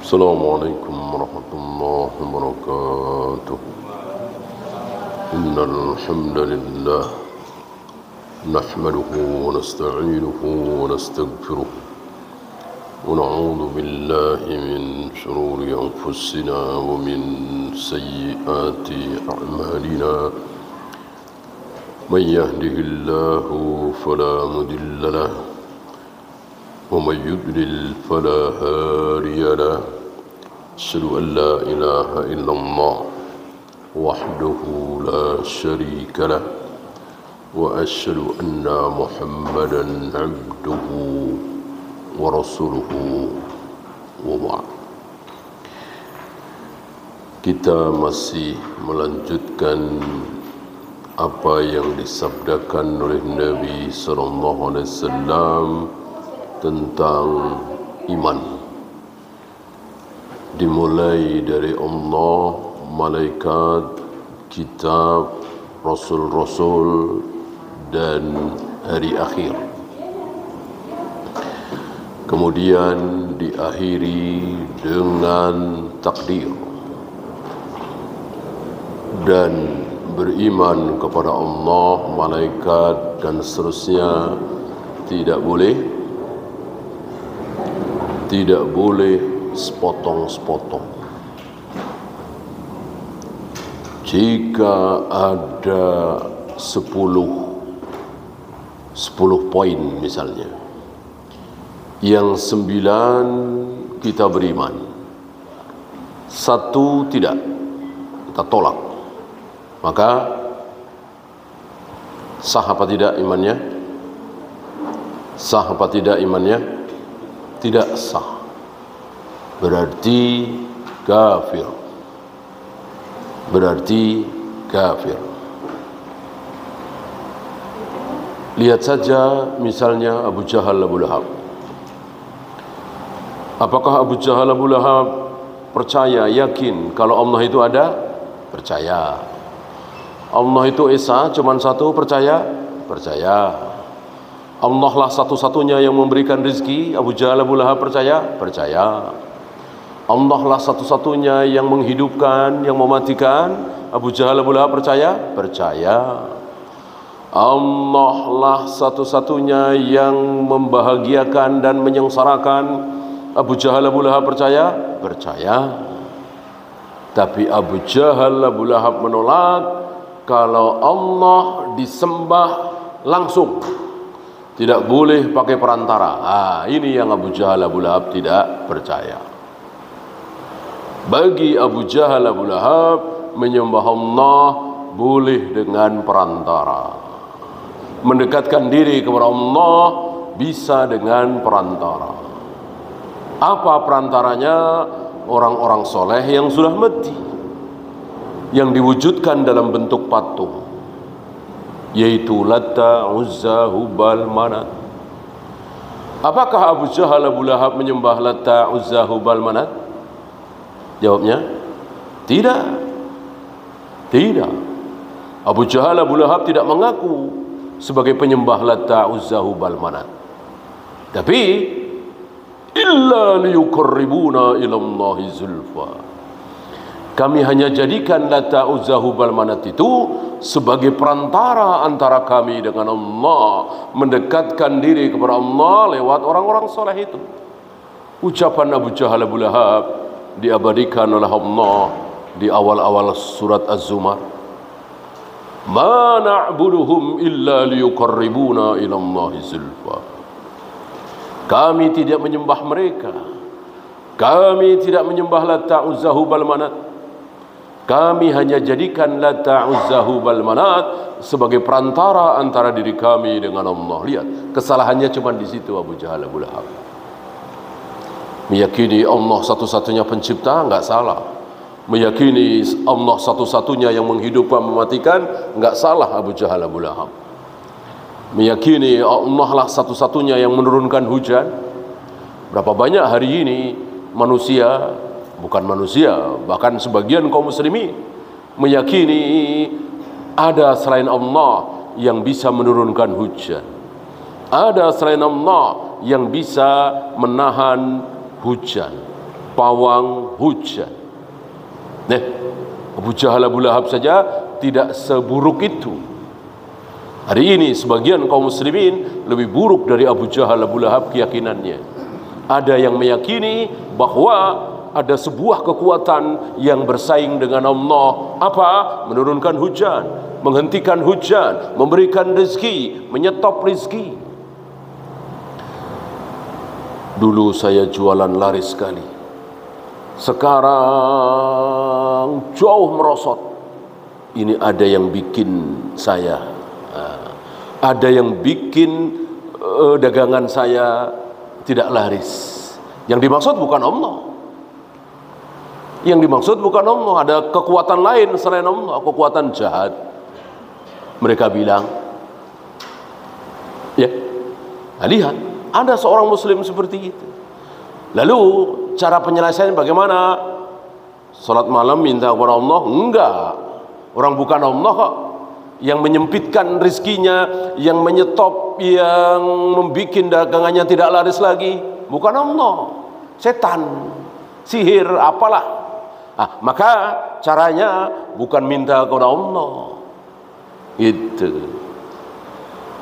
Assalamualaikum warahmatullahi wabarakatuh. Innal hamdalillah nahmaduhu wa nasta'inuhu wa nastaghfiruh wa na'udzu billahi min shururi anfusina wa min sayyiati a'malina. Man yahdihillahu fala mudilla lahu wa man yudlil fala hadiya lahu. أشهد أن لا إله إلا الله وحده لا شريك له وأشهد أن محمدا عبده ورسوله وبعد. Kita masih melanjutkan apa yang disabdakan oleh Nabi sallallahu alaihi wasallam tentang iman. Dimulai dari Allah, malaikat, kitab, rasul-rasul dan hari akhir. Kemudian diakhiri dengan takdir dan beriman kepada Allah, malaikat dan seterusnya tidak boleh sepotong-sepotong. Jika ada 10 poin misalnya, yang 9 kita beriman, 1 tidak, kita tolak, maka sah apa tidak imannya? Sah apa tidak imannya? Tidak sah. Berarti kafir. Lihat saja misalnya Abu Jahal, Abu Lahab. Apakah Abu Jahal, Abu Lahab percaya, yakin kalau Allah itu ada? Percaya. Allah itu Esa cuma satu, percaya? Percaya. Allah lah satu-satunya yang memberikan rezeki. Abu Jahal, Abu Lahab percaya? Percaya. Allah lah satu-satunya yang menghidupkan, yang mematikan. Abu Jahal, Abu Lahab percaya? Percaya. Allah lah satu-satunya yang membahagiakan dan menyengsarakan. Abu Jahal, Abu Lahab percaya? Percaya. Tapi Abu Jahal, Abu Lahab menolak kalau Allah disembah langsung, tidak boleh pakai perantara. Ini yang Abu Jahal, Abu Lahab tidak percaya. Bagi Abu Jahal, Abu Lahab, menyembah Allah boleh dengan perantara. Mendekatkan diri kepada Allah bisa dengan perantara. Apa perantaranya? Orang-orang soleh yang sudah mati, yang diwujudkan dalam bentuk patung, yaitu Latta, Uzza, Hubal, Manat. Apakah Abu Jahal, Abu Lahab menyembah Latta, Uzza, Hubal, Manat? Jawabnya tidak. Abu Jahal, Abu Lahab tidak mengaku sebagai penyembah Latta, Uzza, Hubal, Manat. Tapi illa liyuqarribuna ila Allahi zulfa. Kami hanya jadikan Latta, Uzza, Hubal, Manat itu sebagai perantara antara kami dengan Allah, mendekatkan diri kepada Allah lewat orang-orang soleh itu. Ucapan Abu Jahal, Abu Lahab diabadikan oleh Allah di awal-awal surat Az-Zumar. Ma na'buduhum illa liyuqarribuna ila Allahi zulfa. Kami tidak menyembah mereka, kami tidak menyembah Latta, Uzza, Hubal, Manat. Kami hanya jadikan Latta, Uzza, Hubal, Manat sebagai perantara antara diri kami dengan Allah. Lihat, kesalahannya cuma di situ Abu Jahal, Abu Lahab. Meyakini Allah satu-satunya pencipta, enggak salah. meyakini Allah satu-satunya yang menghidupkan mematikan, enggak salah Abu Jahal Abu Lahab. Meyakini Allah lah satu-satunya yang menurunkan hujan. Berapa banyak hari ini manusia, bukan manusia, bahkan sebagian kaum muslimin meyakini ada selain Allah yang bisa menurunkan hujan. Ada selain Allah yang bisa menahan hujan, pawang hujan. Nah, Abu Jahal Abu Lahab saja tidak seburuk itu. Hari ini sebagian kaum muslimin lebih buruk dari Abu Jahal Abu Lahab keyakinannya. Ada yang meyakini bahwa ada sebuah kekuatan yang bersaing dengan Allah. Apa? Menurunkan hujan, menghentikan hujan, memberikan rezeki, menyetop rezeki. Dulu saya jualan laris sekali. Sekarang jauh merosot. Ini ada yang bikin saya, ada yang bikin dagangan saya tidak laris. Yang dimaksud bukan Allah. Yang dimaksud bukan Allah. Ada kekuatan lain selain Allah, kekuatan jahat. Mereka bilang, ya, lihat, ada seorang muslim seperti itu. Lalu cara penyelesaian bagaimana? Salat malam minta kepada Allah? Enggak. Orang bukan Allah kok yang menyempitkan rezekinya, yang menyetop, yang membuat dagangannya tidak laris lagi. Bukan Allah, setan, sihir, apalah. Maka caranya bukan minta kepada Allah. Itu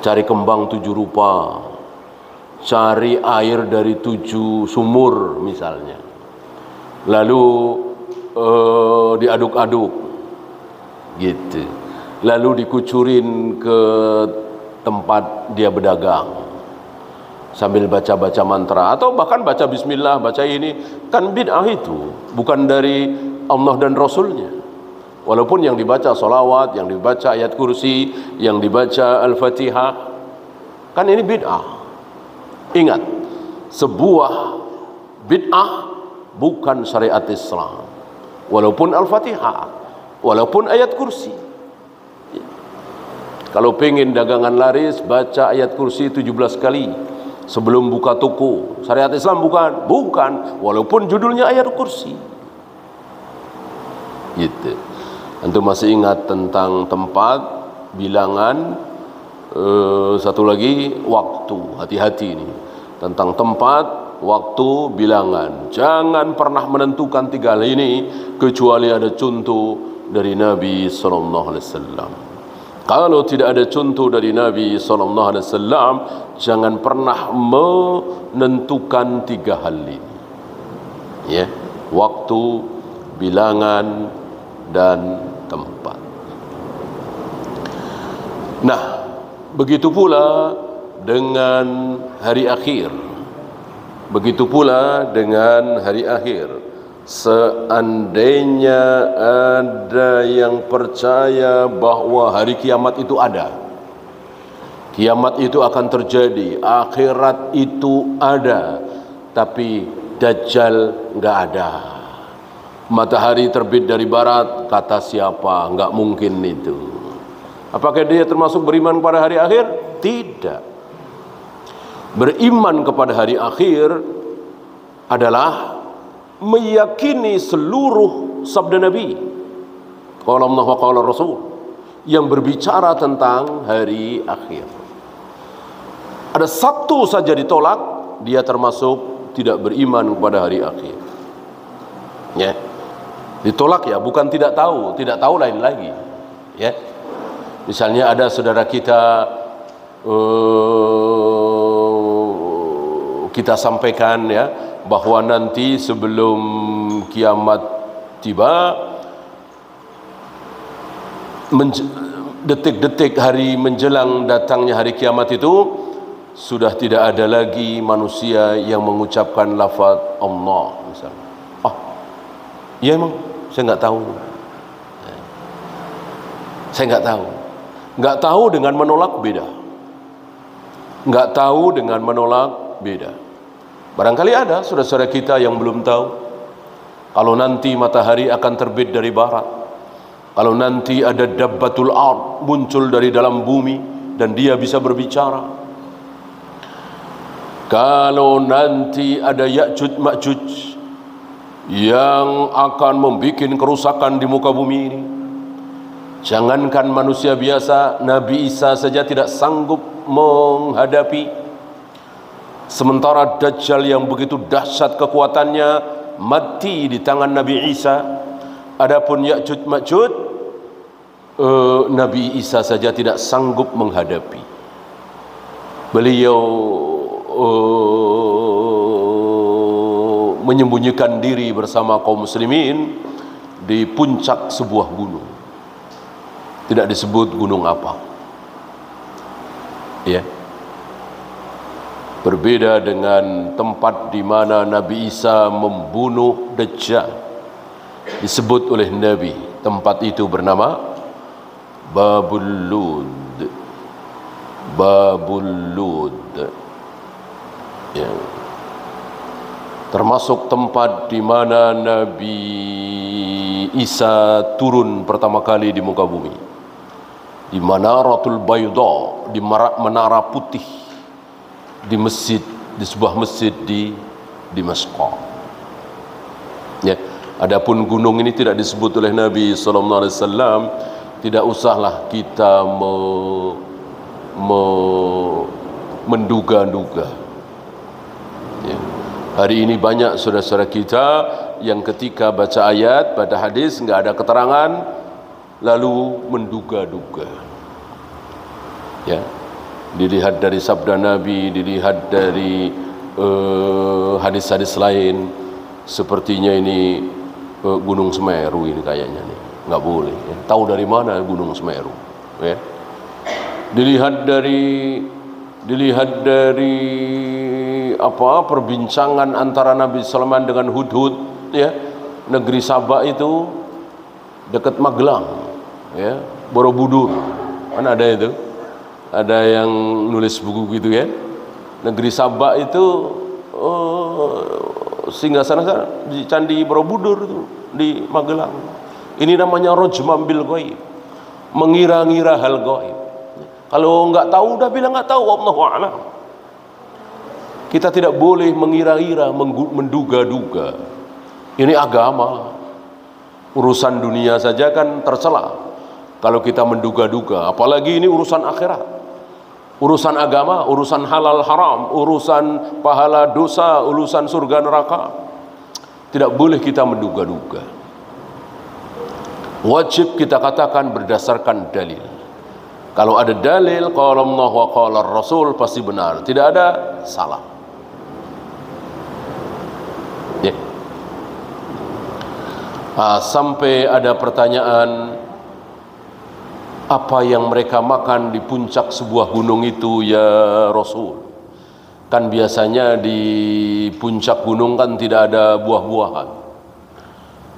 cari kembang 7 rupa, cari air dari 7 sumur misalnya, lalu diaduk-aduk gitu, lalu dikucurin ke tempat dia berdagang sambil baca-baca mantra atau bahkan baca bismillah, baca ini. Kan bid'ah itu, bukan dari Allah dan Rasulnya. Walaupun yang dibaca solawat, yang dibaca ayat kursi, yang dibaca Al-Fatihah, kan ini bid'ah. Ingat, sebuah bid'ah bukan syariat Islam. Walaupun Al-Fatihah, walaupun ayat kursi. Kalau pengen dagangan laris, baca ayat kursi 17 kali sebelum buka toko. Syariat Islam bukan? Bukan, walaupun judulnya ayat kursi. Gitu. Antum masih ingat tentang tempat, bilangan, satu lagi waktu. Hati-hati ini tentang tempat, waktu, bilangan. Jangan pernah menentukan 3 hal ini kecuali ada contoh dari Nabi SAW. Kalau tidak ada contoh dari Nabi SAW, jangan pernah menentukan 3 hal ini. Ya, waktu, bilangan, dan tempat. Nah, begitu pula dengan hari akhir. Begitu pula dengan hari akhir. Seandainya ada yang percaya bahwa hari kiamat itu ada, kiamat itu akan terjadi, akhirat itu ada, tapi Dajjal enggak ada. Matahari terbit dari barat, kata siapa? Enggak mungkin itu. Apakah dia termasuk beriman pada hari akhir? Tidak. Beriman kepada hari akhir adalah meyakini seluruh sabda Nabi, qala Allah wa qala Rasul, yang berbicara tentang hari akhir. Ada satu saja ditolak, dia termasuk tidak beriman kepada hari akhir. Ya. Ditolak ya, bukan tidak tahu lain lagi. Ya. Misalnya ada saudara kita, kita sampaikan ya, bahwa nanti sebelum kiamat tiba, detik-detik hari menjelang datangnya hari kiamat itu, sudah tidak ada lagi manusia yang mengucapkan lafaz Allah misalnya. Ya emang saya nggak tahu. Saya nggak tahu. Nggak tahu dengan menolak beda. Nggak tahu dengan menolak beda. Barangkali ada saudara-saudara kita yang belum tahu. Kalau nanti matahari akan terbit dari barat, kalau nanti ada dabbatul ard muncul dari dalam bumi dan dia bisa berbicara, kalau nanti ada Ya'juj Ma'juj yang akan membuat kerusakan di muka bumi ini, jangankan manusia biasa, Nabi Isa saja tidak sanggup menghadapi. Sementara Dajjal yang begitu dahsyat kekuatannya mati di tangan Nabi Isa. Adapun Ya'juj Ma'juj, Nabi Isa saja tidak sanggup menghadapi. Beliau menyembunyikan diri bersama kaum muslimin di puncak sebuah gunung. Tidak disebut gunung apa. Ya. Berbeda dengan tempat di mana Nabi Isa membunuh Dajjal. Disebut oleh Nabi, tempat itu bernama Babul Lud. Babul Lud. Ya. Termasuk tempat di mana Nabi Isa turun pertama kali di muka bumi. Di Manaratul Bayda, di menara putih, di masjid, di sebuah masjid di Damaskus. Ya, adapun gunung ini tidak disebut oleh Nabi sallallahu alaihi wasallam, tidak usahlah kita menduga-duga. Ya. Hari ini banyak saudara-saudara kita yang ketika baca ayat, baca hadis enggak ada keterangan lalu menduga-duga. Ya. Dilihat dari sabda Nabi, dilihat dari hadis-hadis lain, sepertinya ini Gunung Semeru ini kayaknya nih, nggak boleh. Ya. Tahu dari mana Gunung Semeru? Ya. Dilihat dari apa perbincangan antara Nabi Sulaiman dengan Hudhud, ya, negeri Sabah itu dekat Magelang, ya, Borobudur, kan ada itu. Ada yang nulis buku gitu ya. Negeri Sabak itu singgasana di Candi Borobudur itu di Magelang. Ini namanya rojmam bil ghaib, mengira-ngira hal gaib. Kalau enggak tahu udah bilang enggak tahu, wallahu a'lam. Kita tidak boleh mengira-ngira, menduga-duga. Ini agama. Urusan dunia saja kan tercela kalau kita menduga-duga, apalagi ini urusan akhirat. Urusan agama, urusan halal haram, urusan pahala dosa, urusan surga neraka. Tidak boleh kita menduga-duga. Wajib kita katakan berdasarkan dalil. Kalau ada dalil, qala Allah wa qala Rasul, pasti benar. Tidak ada, salah. Ya. Sampai ada pertanyaan, apa yang mereka makan di puncak sebuah gunung itu ya Rasul? Kan biasanya di puncak gunung kan tidak ada buah-buahan.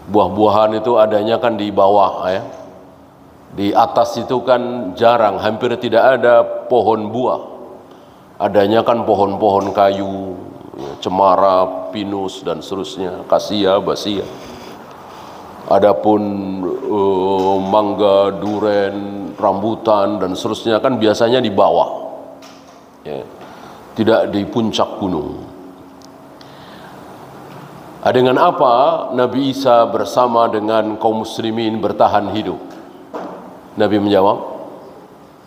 Buah-buahan itu adanya kan di bawah, ya. Di atas itu kan jarang, hampir tidak ada pohon buah. Adanya kan pohon-pohon kayu, ya, cemara, pinus dan seterusnya, kasia, basia. Adapun mangga, duren, rambutan dan seterusnya kan biasanya di bawah, ya, tidak di puncak gunung. Dengan apa Nabi Isa bersama dengan kaum muslimin bertahan hidup? Nabi menjawab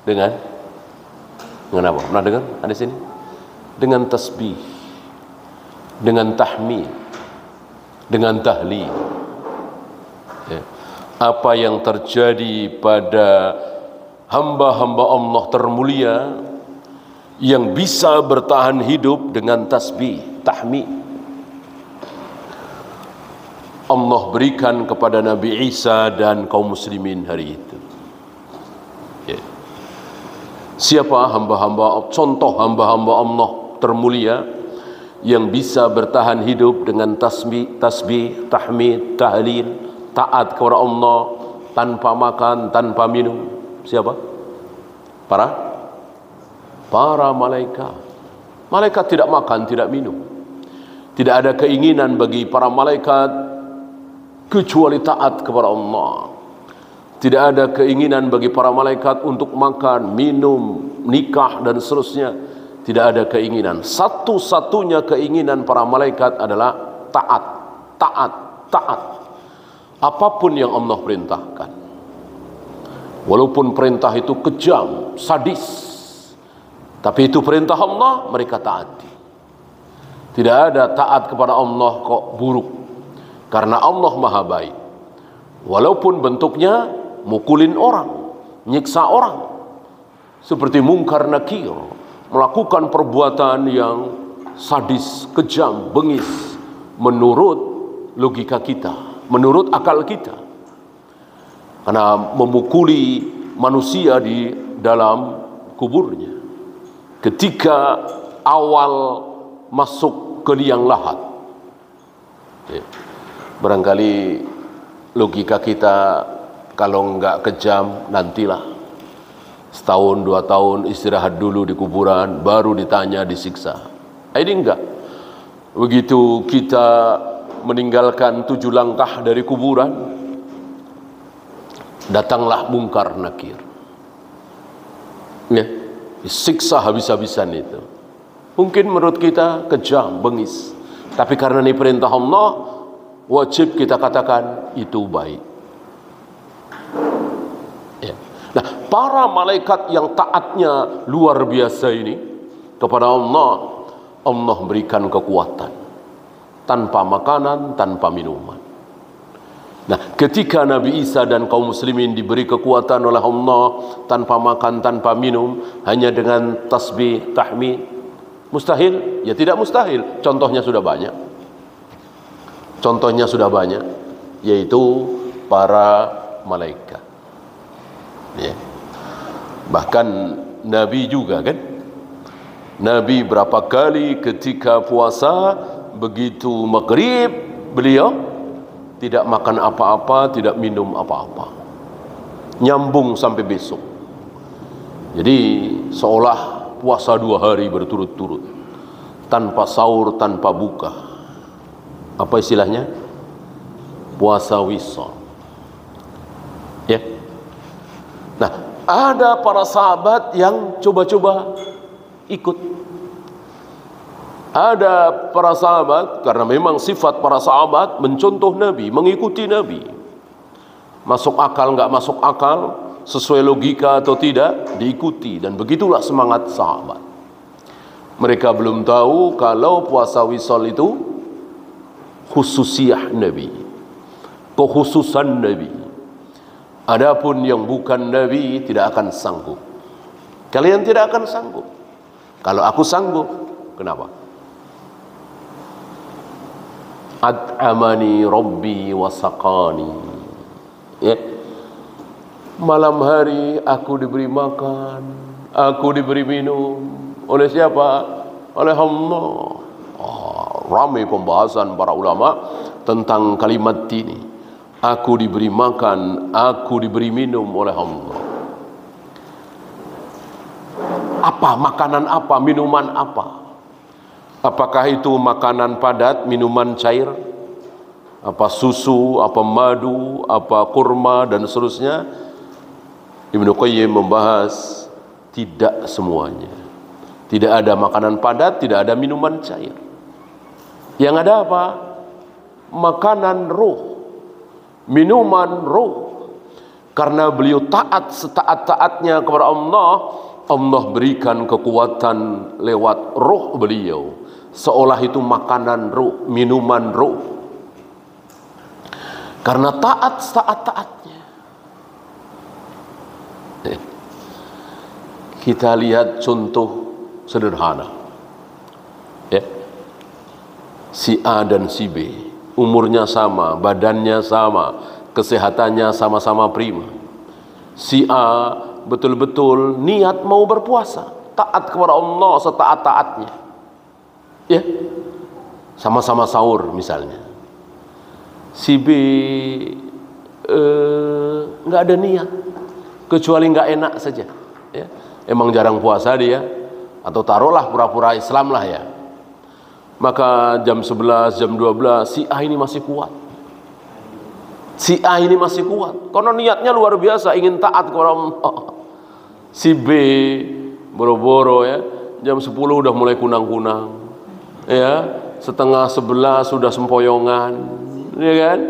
dengan apa? Pernah dengar ada sini? Dengan tasbih, dengan tahmid, dengan tahlil. Ya. Apa yang terjadi pada hamba-hamba Allah termulia yang bisa bertahan hidup dengan tasbih, tahmid, Allah berikan kepada Nabi Isa dan kaum muslimin hari itu. Ya. Siapa hamba-hamba, contoh hamba-hamba Allah termulia yang bisa bertahan hidup dengan tasbih, tahmid, tahlil, taat kepada Allah tanpa makan, tanpa minum? Siapa? Para malaikat. Malaikat tidak makan, tidak minum. Tidak ada keinginan bagi para malaikat kecuali taat kepada Allah. Tidak ada keinginan bagi para malaikat untuk makan, minum, nikah dan seterusnya. Tidak ada keinginan. Satu-satunya keinginan para malaikat adalah taat, taat, taat. Apapun yang Allah perintahkan. Walaupun perintah itu kejam, sadis, tapi itu perintah Allah, mereka taati. Tidak ada taat kepada Allah kok buruk, karena Allah maha baik. Walaupun bentuknya mukulin orang, nyiksa orang, seperti Munkar Nakir, melakukan perbuatan yang sadis, kejam, bengis, menurut logika kita, menurut akal kita. Karena memukuli manusia di dalam kuburnya ketika awal masuk ke liang lahat. Barangkali logika kita, kalau enggak kejam, nantilah setahun 2 tahun istirahat dulu di kuburan, baru ditanya, disiksa. Ini enggak. Begitu kita meninggalkan 7 langkah dari kuburan, datanglah Munkar Nakir, ya, disiksa habis-habisan itu. Mungkin menurut kita kejam, bengis, tapi karena ini perintah Allah, wajib kita katakan itu baik. Ya. Nah, para malaikat yang taatnya luar biasa ini kepada Allah, Allah berikan kekuatan tanpa makanan, tanpa minuman. Nah, ketika Nabi Isa dan kaum muslimin diberi kekuatan oleh Allah tanpa makan, tanpa minum, hanya dengan tasbih, tahmid, mustahil? Ya tidak mustahil. Contohnya sudah banyak. Contohnya sudah banyak, yaitu para malaikat. Ya. Bahkan Nabi juga kan? Nabi berapa kali ketika puasa, begitu maghrib, beliau tidak makan apa-apa, tidak minum apa-apa, nyambung sampai besok. Jadi seolah puasa 2 hari berturut-turut, tanpa sahur, tanpa buka. Apa istilahnya? Puasa wisal. Ya. Nah, ada para sahabat yang coba-coba ikut. Ada para sahabat, karena memang sifat para sahabat mencontoh Nabi, mengikuti Nabi. Masuk akal enggak masuk akal, sesuai logika atau tidak, diikuti. Dan begitulah semangat sahabat. Mereka belum tahu kalau puasa wisal itu khususiyah Nabi, kekhususan Nabi. Adapun yang bukan Nabi tidak akan sanggup. Kalian tidak akan sanggup. Kalau aku sanggup, kenapa? At'amani Rabbi wasaqani. Ya. Malam hari aku diberi makan, aku diberi minum. Oleh siapa? Oleh Allah. Ramai pembahasan para ulama tentang kalimat ini. Aku diberi makan, aku diberi minum oleh Allah. Apa? Makanan apa? Minuman apa? Apakah itu makanan padat, minuman cair, apa susu, apa madu, apa kurma dan seterusnya? Ibnu Qayyim membahas tidak semuanya. Tidak ada makanan padat, tidak ada minuman cair. Yang ada apa? Makanan ruh, minuman ruh. Karena beliau taat setaat-taatnya kepada Allah, Allah berikan kekuatan lewat ruh beliau. Seolah itu makanan ruh, minuman ruh. Karena taat taat-taatnya. Kita lihat contoh sederhana. Ya. Si A dan si B, umurnya sama, badannya sama, kesehatannya sama-sama prima. Si A betul-betul niat mau berpuasa, taat kepada Allah setaat-taatnya. Ya, sama-sama sahur misalnya. Si B nggak ada niat, kecuali nggak enak saja. Ya, emang jarang puasa dia, atau taruhlah pura-pura Islam lah ya. Maka jam 11, jam 12 si A ini masih kuat. Si A ini masih kuat karena niatnya luar biasa, ingin taat kepada Allah. Si B boro-boro ya, jam 10 udah mulai kunang-kunang, ya, setengah 11 sudah sempoyongan, ya kan,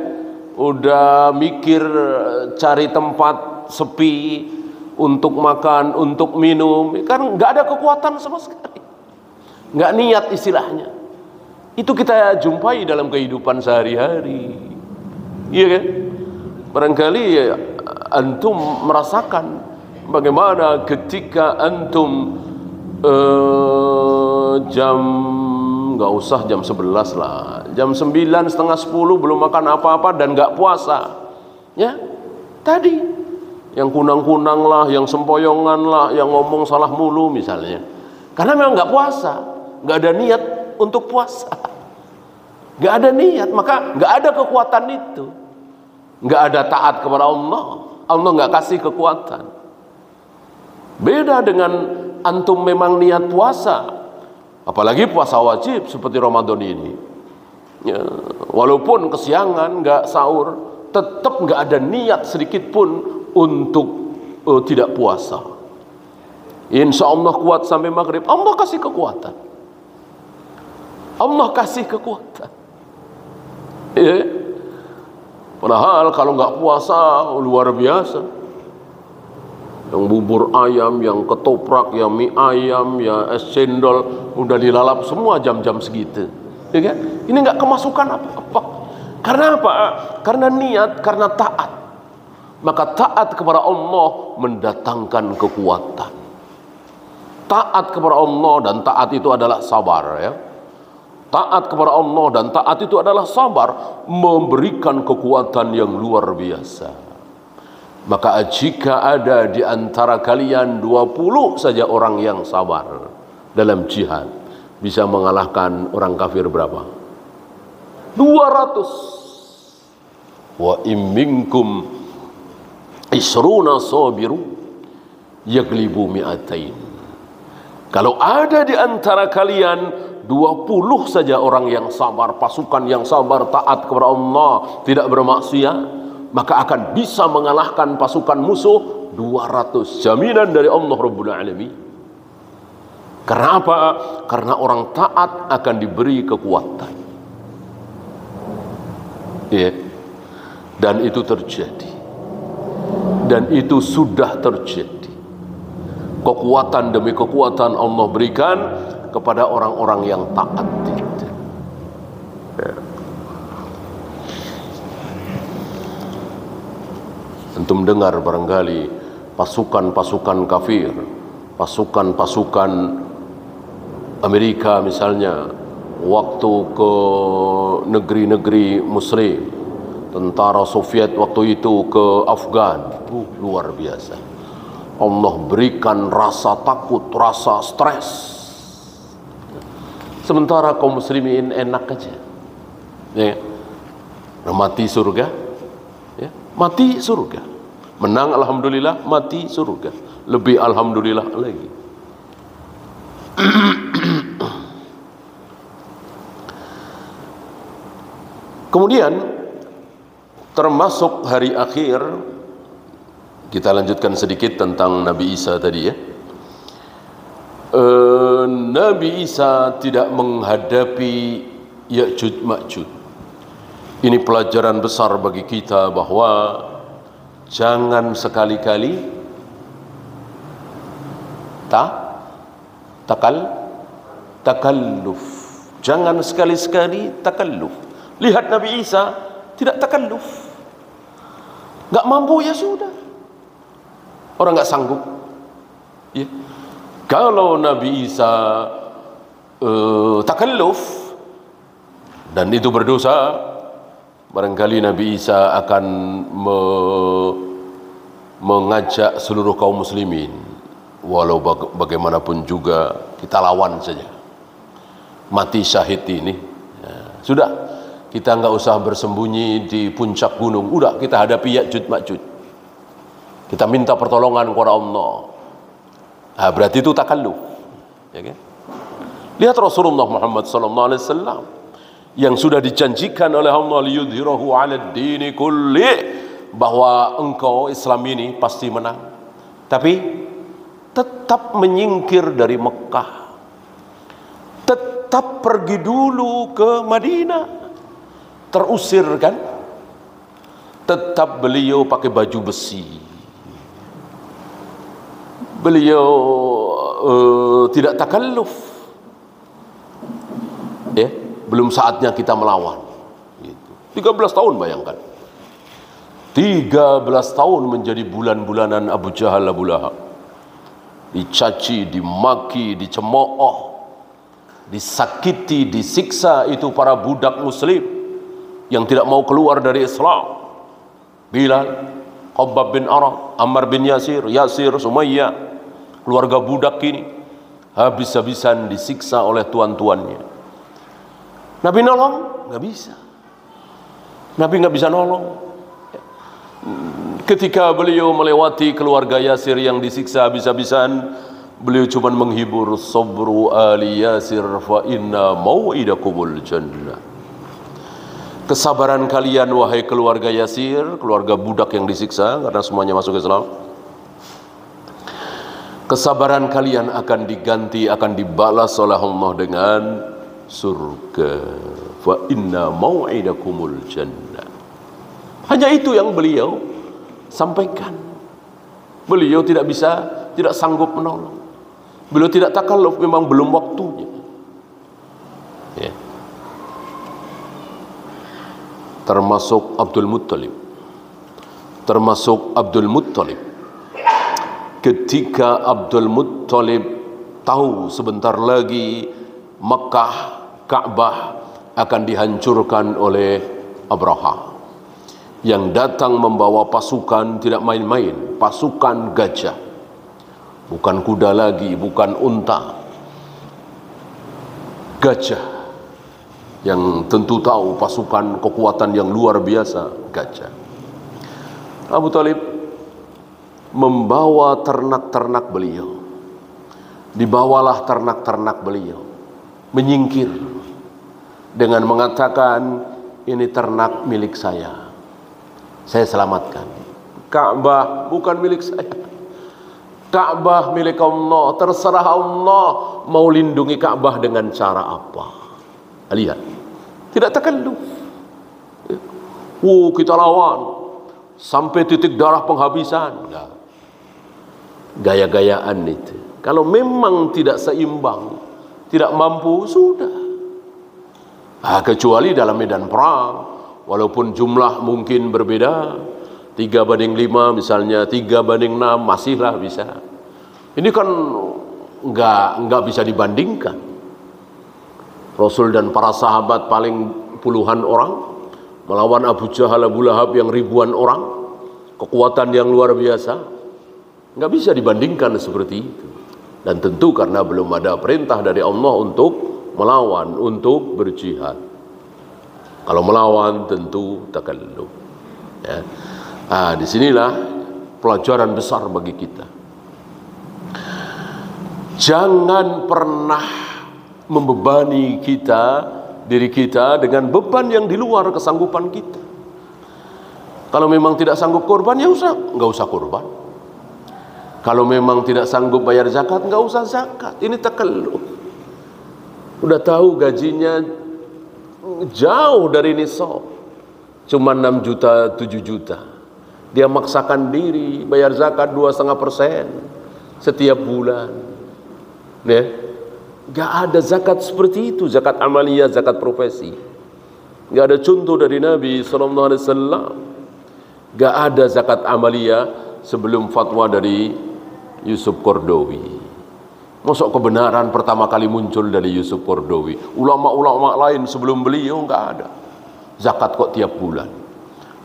udah mikir cari tempat sepi untuk makan, untuk minum, kan nggak ada kekuatan sama sekali, nggak niat istilahnya. Itu kita jumpai dalam kehidupan sehari-hari, iya kan? Barangkali antum merasakan bagaimana ketika antum jam, nggak usah jam 11 lah, jam 9, setengah 10 belum makan apa-apa dan nggak puasa, ya tadi yang kunang-kunang lah, yang sempoyongan lah, yang ngomong salah mulu misalnya, karena memang nggak puasa, nggak ada niat untuk puasa, nggak ada niat, maka nggak ada kekuatan itu, nggak ada taat kepada Allah, Allah nggak kasih kekuatan. Beda dengan antum memang niat puasa, apalagi puasa wajib seperti Ramadan ini, ya, walaupun kesiangan nggak sahur, tetap nggak ada niat sedikit pun untuk tidak puasa. Insya Allah kuat sampai maghrib, Allah kasih kekuatan, Allah kasih kekuatan, ya. Padahal kalau nggak puasa luar biasa, yang bubur ayam, yang ketoprak, yang mie ayam, ya es cendol udah dilalap semua jam-jam segitu, ya kan? Ini nggak kemasukan apa-apa. Karena apa? Karena niat, karena taat. Maka taat kepada Allah mendatangkan kekuatan. Taat kepada Allah, dan taat itu adalah sabar, ya. Taat kepada Allah dan taat itu adalah sabar, memberikan kekuatan yang luar biasa. Maka jika ada di antara kalian 20 saja orang yang sabar dalam jihad, bisa mengalahkan orang kafir berapa? 200. Wa in minkum isruna sabiru yaglibu mi'atain. Kalau ada di antara kalian 20 saja orang yang sabar, pasukan yang sabar, taat kepada Allah, tidak bermaksiat, maka akan bisa mengalahkan pasukan musuh 200. Jaminan dari Allah Rabbul Alamin. Karena apa? Karena orang taat akan diberi kekuatan, ya. Dan itu terjadi, dan itu sudah terjadi. Kekuatan demi kekuatan Allah berikan kepada orang-orang yang taat itu, ya. Antum dengar barangkali pasukan-pasukan kafir, pasukan-pasukan Amerika misalnya, waktu ke negeri-negeri muslim, tentara Soviet waktu itu ke Afgan, luar biasa. Allah berikan rasa takut, rasa stres. Sementara kaum muslimin enak aja, ya, mati surga, ya, mati surga, menang alhamdulillah, mati surga, lebih alhamdulillah lagi. Kemudian termasuk hari akhir, kita lanjutkan sedikit tentang Nabi Isa tadi, ya. Nabi Isa tidak menghadapi Ya'juj Ma'juj. Ini pelajaran besar bagi kita bahwa jangan sekali-kali takalluf. Jangan sekali-sekali takalluf. Lihat Nabi Isa tidak takalluf. Gak mampu, ya sudah. Orang gak sanggup, ya. Kalau Nabi Isa takalluf dan itu berdosa, barangkali Nabi Isa akan mengajak seluruh kaum muslimin, walau bagaimanapun juga kita lawan saja, mati syahid ini, ya, sudah, kita nggak usah bersembunyi di puncak gunung, udah kita hadapi Ya'juj Ma'juj, kita minta pertolongan kepada Allah. Nah, berarti itu takalluf, ya kan? Lihat Rasulullah Muhammad SAW yang sudah dijanjikan oleh Allah liyudhirahu 'alad dini kulli, bahwa engkau Islam ini pasti menang, tapi tetap menyingkir dari Mekah, tetap pergi dulu ke Madinah, terusir kan, tetap beliau pakai baju besi, beliau tidak takalluf, ya, belum saatnya kita melawan gitu. 13 tahun, bayangkan 13 tahun menjadi bulan-bulanan Abu Jahal, Abu Lahab, dicaci, dimaki, dicemooh, disakiti, disiksa itu para budak muslim yang tidak mau keluar dari Islam. Bilal, Khabbab bin Arad, Ammar bin Yasir, Sumayyah, keluarga budak ini habis-habisan disiksa oleh tuan-tuannya. Nabi nolong? Nggak bisa. Nabi nggak bisa nolong. Ketika beliau melewati keluarga Yasir yang disiksa habis-habisan, beliau cuma menghibur, sabru ali Yasir fa inna mau'idakumul jannah. Kesabaran kalian wahai keluarga Yasir, keluarga budak yang disiksa karena semuanya masuk Islam, kesabaran kalian akan diganti, akan dibalas oleh Allah dengan surga. Fa inna mau'idakumul jannah. Hanya itu yang beliau sampaikan. Beliau tidak sanggup menolong. Beliau tidak takalluf, memang belum waktunya. Ya. Termasuk Abdul Muttalib. Ketika Abdul Muttalib tahu sebentar lagi Makkah, Ka'bah akan dihancurkan oleh Abraha, yang datang membawa pasukan tidak main-main, pasukan gajah, bukan kuda lagi, bukan unta, gajah, yang tentu tahu pasukan kekuatan yang luar biasa, gajah. Abu Talib membawa ternak-ternak beliau, dibawalah ternak-ternak beliau, menyingkir dengan mengatakan, ini ternak milik saya selamatkan. Ka'bah bukan milik saya, Ka'bah milik Allah, terserah Allah mau lindungi Ka'bah dengan cara apa. Lihat, tidak takalluf. Kita lawan sampai titik darah penghabisan. Enggak. Gaya-gayaan itu. Kalau memang tidak seimbang, tidak mampu, sudah. Kecuali dalam medan perang, walaupun jumlah mungkin berbeda, 3:5 misalnya, 3:6, masihlah bisa. Ini kan enggak bisa dibandingkan. Rasul dan para sahabat paling puluhan orang melawan Abu Jahal, Abu Lahab yang ribuan orang, kekuatan yang luar biasa, enggak bisa dibandingkan seperti itu. Dan tentu karena belum ada perintah dari Allah untuk melawan, untuk berjihad. Kalau melawan tentu takalluf. Ya. Disinilah pelajaran besar bagi kita. Jangan pernah membebani diri kita dengan beban yang di luar kesanggupan kita. Kalau memang tidak sanggup korban, ya nggak usah korban. Kalau memang tidak sanggup bayar zakat, nggak usah zakat. Ini takalluf. Udah tahu gajinya jauh dari nisab, cuma 6 juta, 7 juta. Dia maksakan diri bayar zakat 2,5% setiap bulan. Ya, gak ada zakat seperti itu, zakat amaliyah, zakat profesi. Gak ada contoh dari Nabi SAW. Gak ada zakat amaliyah sebelum fatwa dari Yusuf Qaradawi. Masuk kebenaran pertama kali muncul dari Yusuf Qaradawi. Ulama-ulama lain sebelum beliau nggak ada. Zakat kok tiap bulan.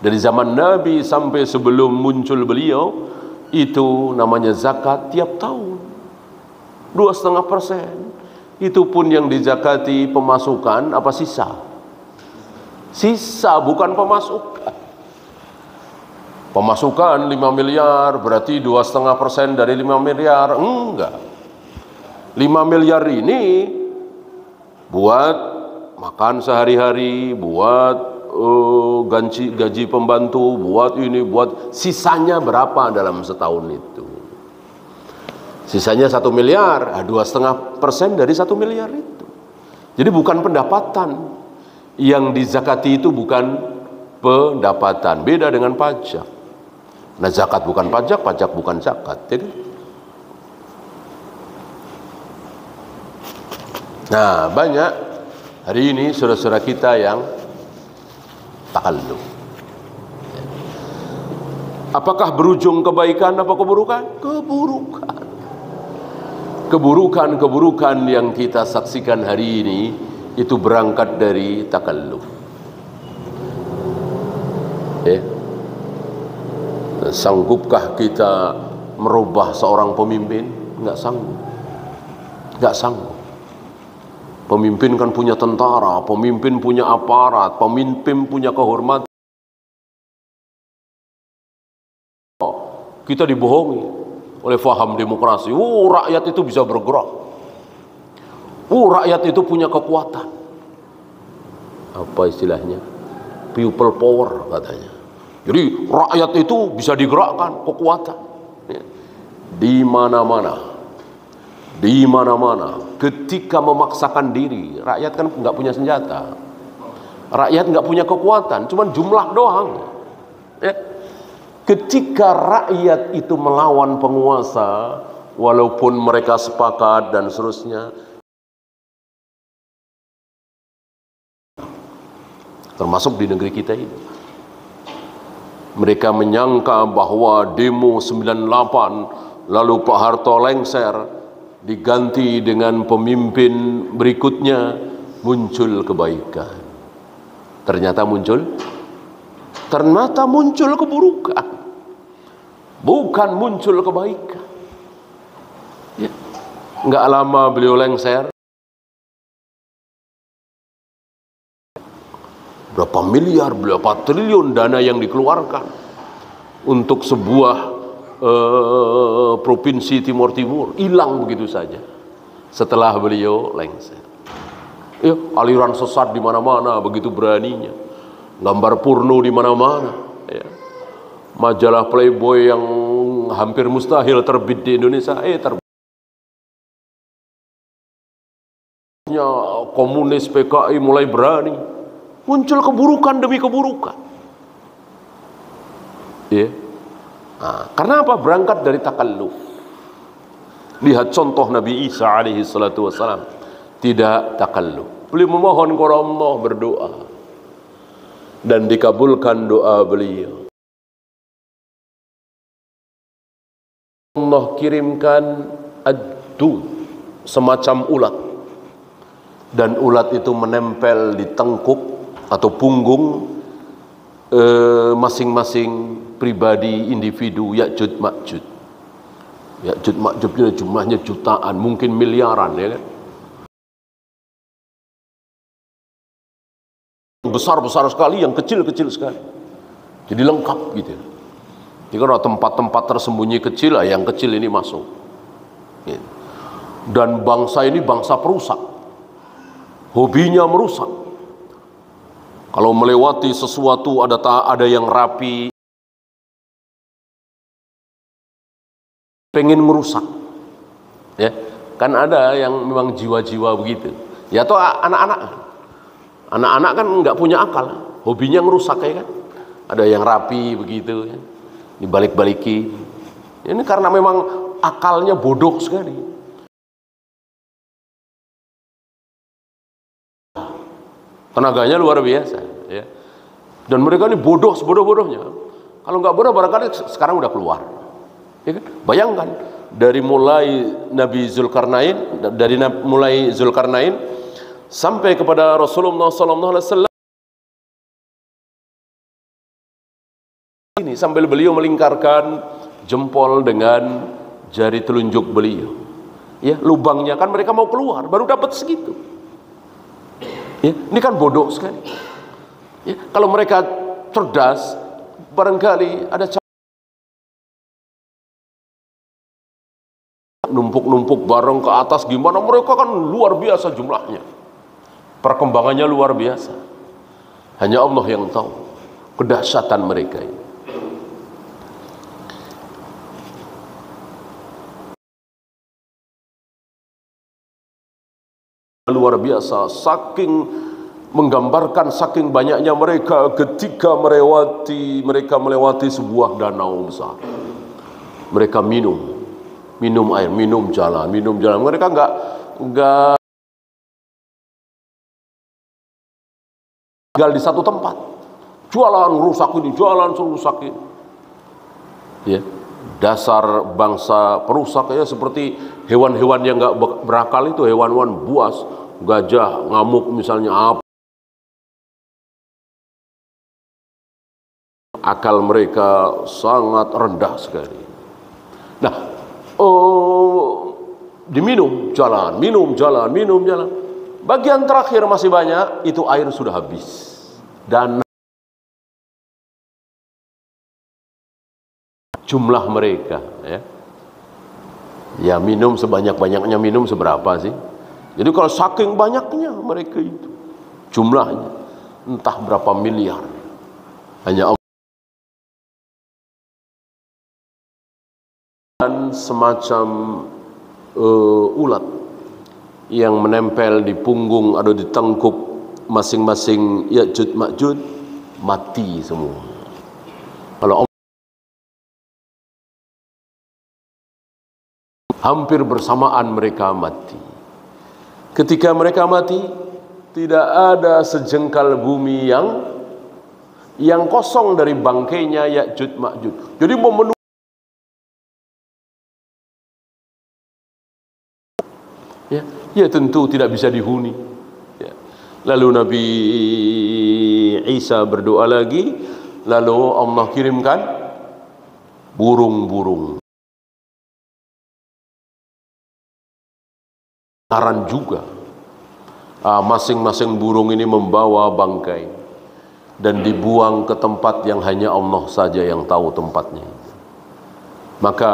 Dari zaman Nabi sampai sebelum muncul beliau, itu namanya zakat tiap tahun. 2,5%. Itu pun yang dizakati pemasukan apa sisa? Sisa, bukan pemasukan. Pemasukan 5 miliar berarti 2,5% dari 5 miliar. Enggak. 5 miliar ini buat makan sehari-hari, buat gaji pembantu, buat ini, buat sisanya berapa dalam setahun itu? Sisanya 1 miliar, 2,5% dari 1 miliar itu. Jadi bukan pendapatan. Yang dizakati itu bukan pendapatan. Beda dengan pajak. Nah, zakat bukan pajak, pajak bukan zakat. Jadi, nah, banyak hari ini saudara-saudara kita yang takalluf. Apakah berujung kebaikan apa keburukan? Keburukan. Keburukan yang kita saksikan hari ini itu berangkat dari takalluf. Sanggupkah kita merubah seorang pemimpin? Enggak sanggup. Enggak sanggup. Pemimpin kan punya tentara, pemimpin punya aparat, pemimpin punya kehormatan. Kita dibohongi oleh faham demokrasi. Rakyat itu bisa bergerak. Rakyat itu punya kekuatan. Apa istilahnya? People power katanya. Jadi rakyat itu bisa digerakkan kekuatan. Di mana-mana. Di mana-mana. Ketika memaksakan diri, rakyat kan nggak punya senjata. Rakyat nggak punya kekuatan, cuman jumlah doang. Ketika rakyat itu melawan penguasa, walaupun mereka sepakat dan seterusnya, termasuk di negeri kita ini, mereka menyangka bahwa demo 98 lalu Pak Harto lengser diganti dengan pemimpin berikutnya, muncul kebaikan. Ternyata muncul keburukan. Bukan muncul kebaikan. Ya. Nggak lama beliau lengser. Berapa miliar, berapa triliun dana yang dikeluarkan untuk sebuah provinsi Timur Timur, hilang begitu saja setelah beliau lengser. Ya, aliran sesat di mana-mana begitu beraninya. Gambar porno di mana-mana. Ya. Majalah Playboy yang hampir mustahil terbit di Indonesia, komunis PKI mulai berani. Muncul keburukan demi keburukan. Ya. Nah, karena apa? Berangkat dari takalluf. Lihat contoh Nabi Isa alaihi salatu wassalam. Tidak takalluf. Beliau memohon kepada Allah, berdoa. Dan dikabulkan doa beliau. Allah kirimkan ad-dud, semacam ulat. Dan ulat itu menempel di tengkuk atau punggung masing-masing pribadi individu Ya'juj Ma'juj. Ya'juj Ma'juj jumlahnya jutaan, mungkin miliaran, ya kan? Besar-besar sekali, yang kecil-kecil sekali. Jadi lengkap gitu. Jadi kalau tempat-tempat tersembunyi kecil, yang kecil ini masuk. Dan bangsa ini bangsa perusak. Hobinya merusak. Kalau melewati sesuatu ada yang rapi, pengen merusak. Ya, kan ada yang memang jiwa-jiwa begitu. Ya, atau anak-anak. Anak-anak kan nggak punya akal, hobinya ngerusak, ya kan. Ada yang rapi begitu, ya. Dibalik-baliki. Ini karena memang akalnya bodoh sekali. Tenaganya luar biasa, ya. Dan mereka ini bodoh sebodoh-bodohnya. Kalau nggak bodoh barangkali sekarang udah keluar. Ya kan? Bayangkan dari mulai Nabi Zulkarnain, mulai Zulkarnain sampai kepada Rasulullah SAW ini, sambil beliau melingkarkan jempol dengan jari telunjuk beliau. Ya, lubangnya kan mereka mau keluar, baru dapat segitu. Ya, ini kan bodoh sekali. Ya, kalau mereka cerdas, barangkali ada numpuk-numpuk barang ke atas, gimana? Mereka kan luar biasa jumlahnya. Perkembangannya luar biasa. Hanya Allah yang tahu kedahsyatan mereka ini. Luar biasa, saking menggambarkan saking banyaknya mereka ketika mereka melewati sebuah danau besar. Mereka minum air, minum jalan. Mereka enggak tinggal di satu tempat. Jualan rusak ini, jualan rusak ini. Ya, dasar bangsa perusak ya seperti hewan-hewan yang enggak berakal itu, hewan-hewan buas, gajah, ngamuk misalnya, apa. Akal mereka sangat rendah sekali. Nah, diminum jalan. Bagian terakhir masih banyak, itu air sudah habis. Dan jumlah mereka, ya minum sebanyak-banyaknya, minum seberapa sih? Jadi kalau saking banyaknya mereka itu, jumlahnya entah berapa miliar. Hanya Allah. Dan semacam ulat yang menempel di punggung atau di tengkuk masing-masing Ya'juj Ma'juj, mati semua. Kalau hampir bersamaan mereka mati. Ketika mereka mati, tidak ada sejengkal bumi yang kosong dari bangkainya Ya'juj Ma'juj. Jadi memenuhi. Ya tentu tidak bisa dihuni. Ya. Lalu Nabi Isa berdoa lagi, lalu Allah kirimkan burung-burung. Naran juga. Masing-masing burung ini membawa bangkai dan dibuang ke tempat yang hanya Allah saja yang tahu tempatnya. Maka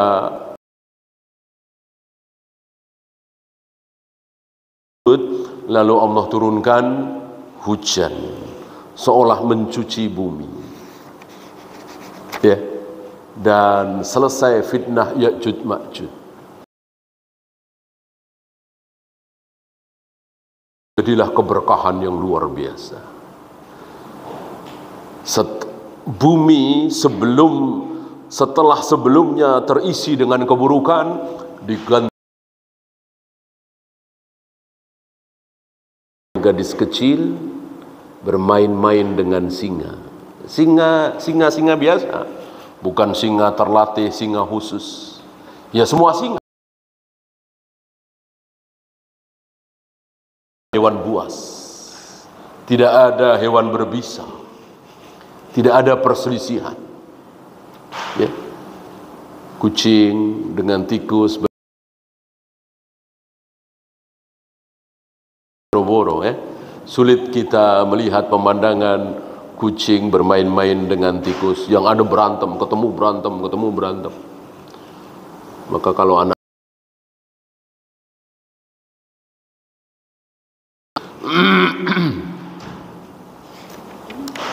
lalu Allah turunkan hujan seolah mencuci bumi, ya, dan selesai fitnah Ya'juj Ma'juj. Jadilah keberkahan yang luar biasa. Bumi setelah sebelumnya terisi dengan keburukan, diganti gadis kecil bermain-main dengan singa biasa, bukan singa terlatih, singa khusus. Ya semua singa, hewan buas, tidak ada hewan berbisa, tidak ada perselisihan. Ya. Kucing dengan tikus boro-boro, sulit kita melihat pemandangan kucing bermain-main dengan tikus, yang ada berantem, ketemu berantem. Maka kalau anak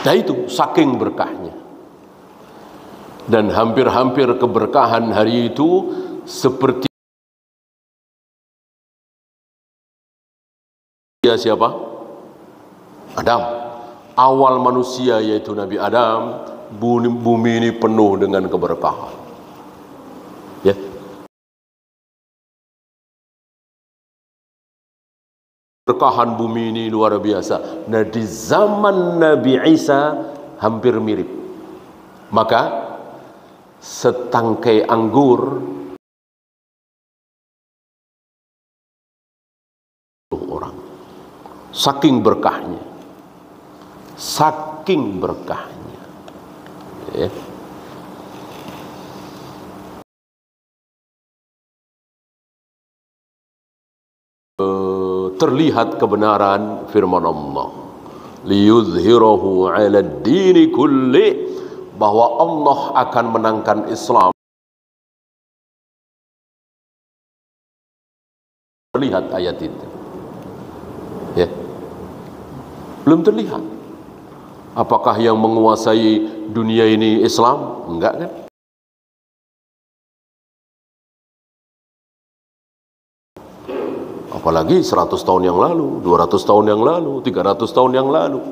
nah itu saking berkahnya. Dan hampir-hampir keberkahan hari itu seperti siapa? Adam. Awal manusia yaitu Nabi Adam, bumi ini penuh dengan keberkahan. Ya. Keberkahan bumi ini luar biasa. Nah, di zaman Nabi Isa hampir mirip. Maka setangkai anggur orang. Saking berkahnya. Ya. Terlihat kebenaran firman Allah, liyuzhirahu 'ala ad-dini kulli, bahwa Allah akan menangkan Islam. Terlihat ayat itu. Ya. Belum terlihat. Apakah yang menguasai dunia ini Islam? Enggak kan? Apalagi 100 tahun yang lalu, 200 tahun yang lalu, 300 tahun yang lalu.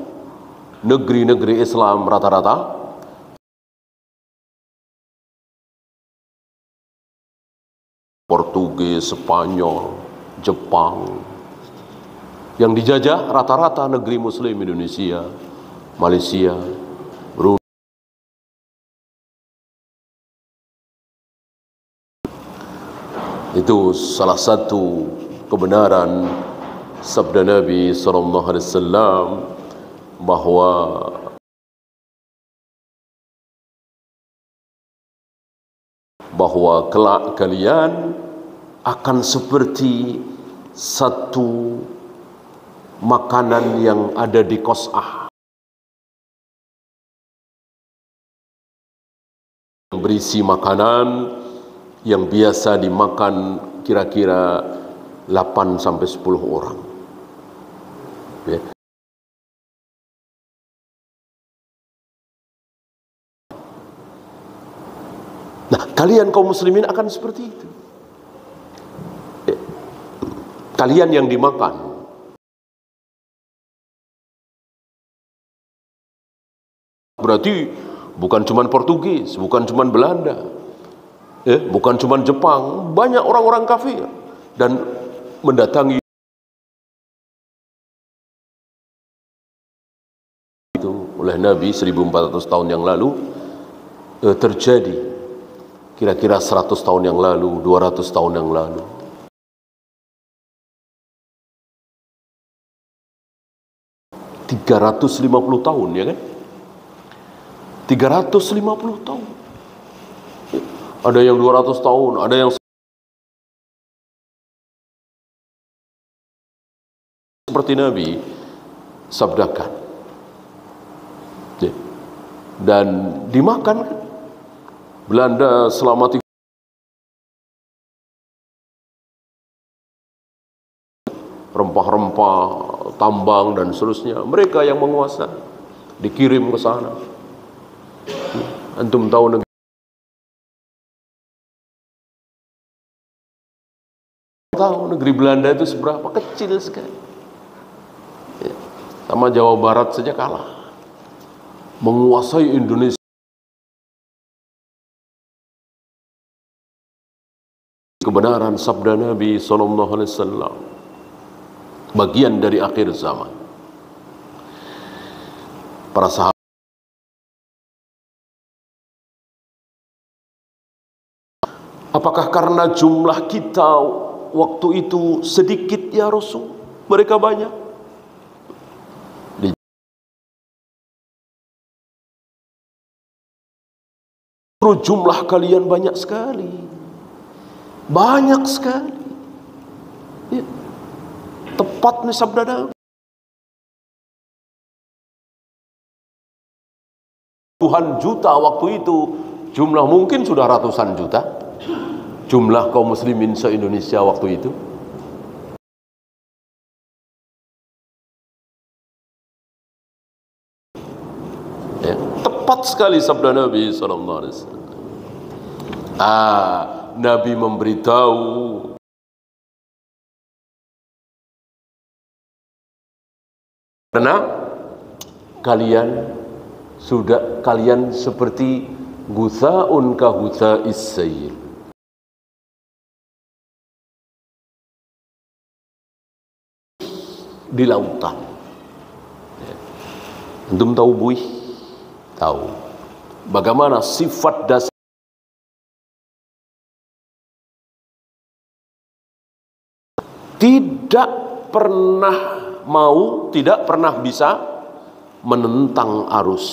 Negeri-negeri Islam rata-rata Portugis, Spanyol, Jepang. Yang dijajah rata-rata negeri Muslim, Indonesia, Malaysia, Brunei. Itu salah satu kebenaran sabda Nabi SAW bahwa kelak kalian akan seperti satu makanan yang ada di Qas'ah, berisi makanan yang biasa dimakan kira-kira 8 sampai 10 orang. Ya. Nah, kalian kaum muslimin akan seperti itu. Ya. Kalian yang dimakan. Berarti bukan cuma Portugis, bukan cuma Belanda, bukan cuma Jepang, banyak orang-orang kafir dan mendatangi itu oleh Nabi 1400 tahun yang lalu terjadi kira-kira 100 tahun yang lalu, 200 tahun yang lalu. ...350 tahun, ya kan? 350 tahun. Ada yang 200 tahun, ada yang seperti Nabi sabdakan. Dan dimakan kan? Belanda selama rempah-rempah, tambang dan seterusnya, mereka yang menguasai, dikirim ke sana. Antum tahu negeri Belanda itu seberapa kecil sekali, sama Jawa Barat saja kalah, menguasai Indonesia. Kebenaran sabda Nabi SAW, bagian dari akhir zaman. Para sahabat, apakah karena jumlah kita waktu itu sedikit ya Rasul, mereka banyak? Jumlah kalian banyak sekali, banyak sekali. Ya. Tepat nih sabda Nabi. Puluhan juta waktu itu, jumlah mungkin sudah ratusan juta. Jumlah kaum muslimin se-Indonesia waktu itu. Ya, tepat sekali sabda Nabi SAW. Nabi memberitahu karena kalian seperti gutha'un ka gutha'is sayl, di lautan. Antum tahu buih? Tahu. Bagaimana sifat dasar tidak pernah bisa menentang arus.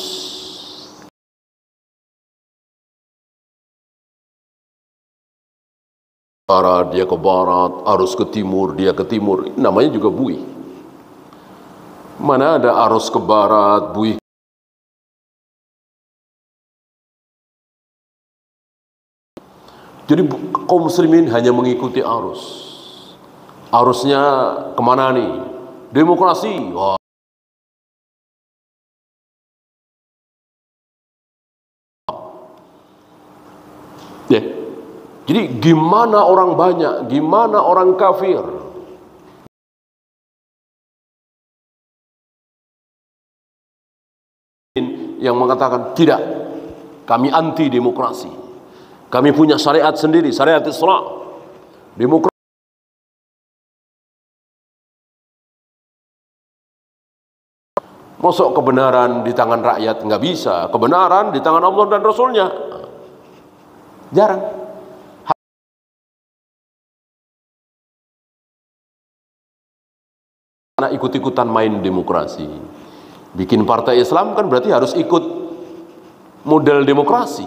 Barat dia ke barat, arus ke timur dia ke timur, namanya juga buih. Mana ada arus ke barat, buih. Jadi kaum muslimin hanya mengikuti arus. Arusnya kemana nih? Demokrasi. Wah. Ya. Jadi gimana orang banyak, gimana orang kafir yang mengatakan tidak, kami anti demokrasi, kami punya syariat sendiri, syariat Islam, demokrasi. Masuk kebenaran di tangan rakyat, nggak bisa. Kebenaran di tangan Allah dan Rasulnya. Jarang. Karena ikut-ikutan main demokrasi. Bikin partai Islam kan berarti harus ikut model demokrasi.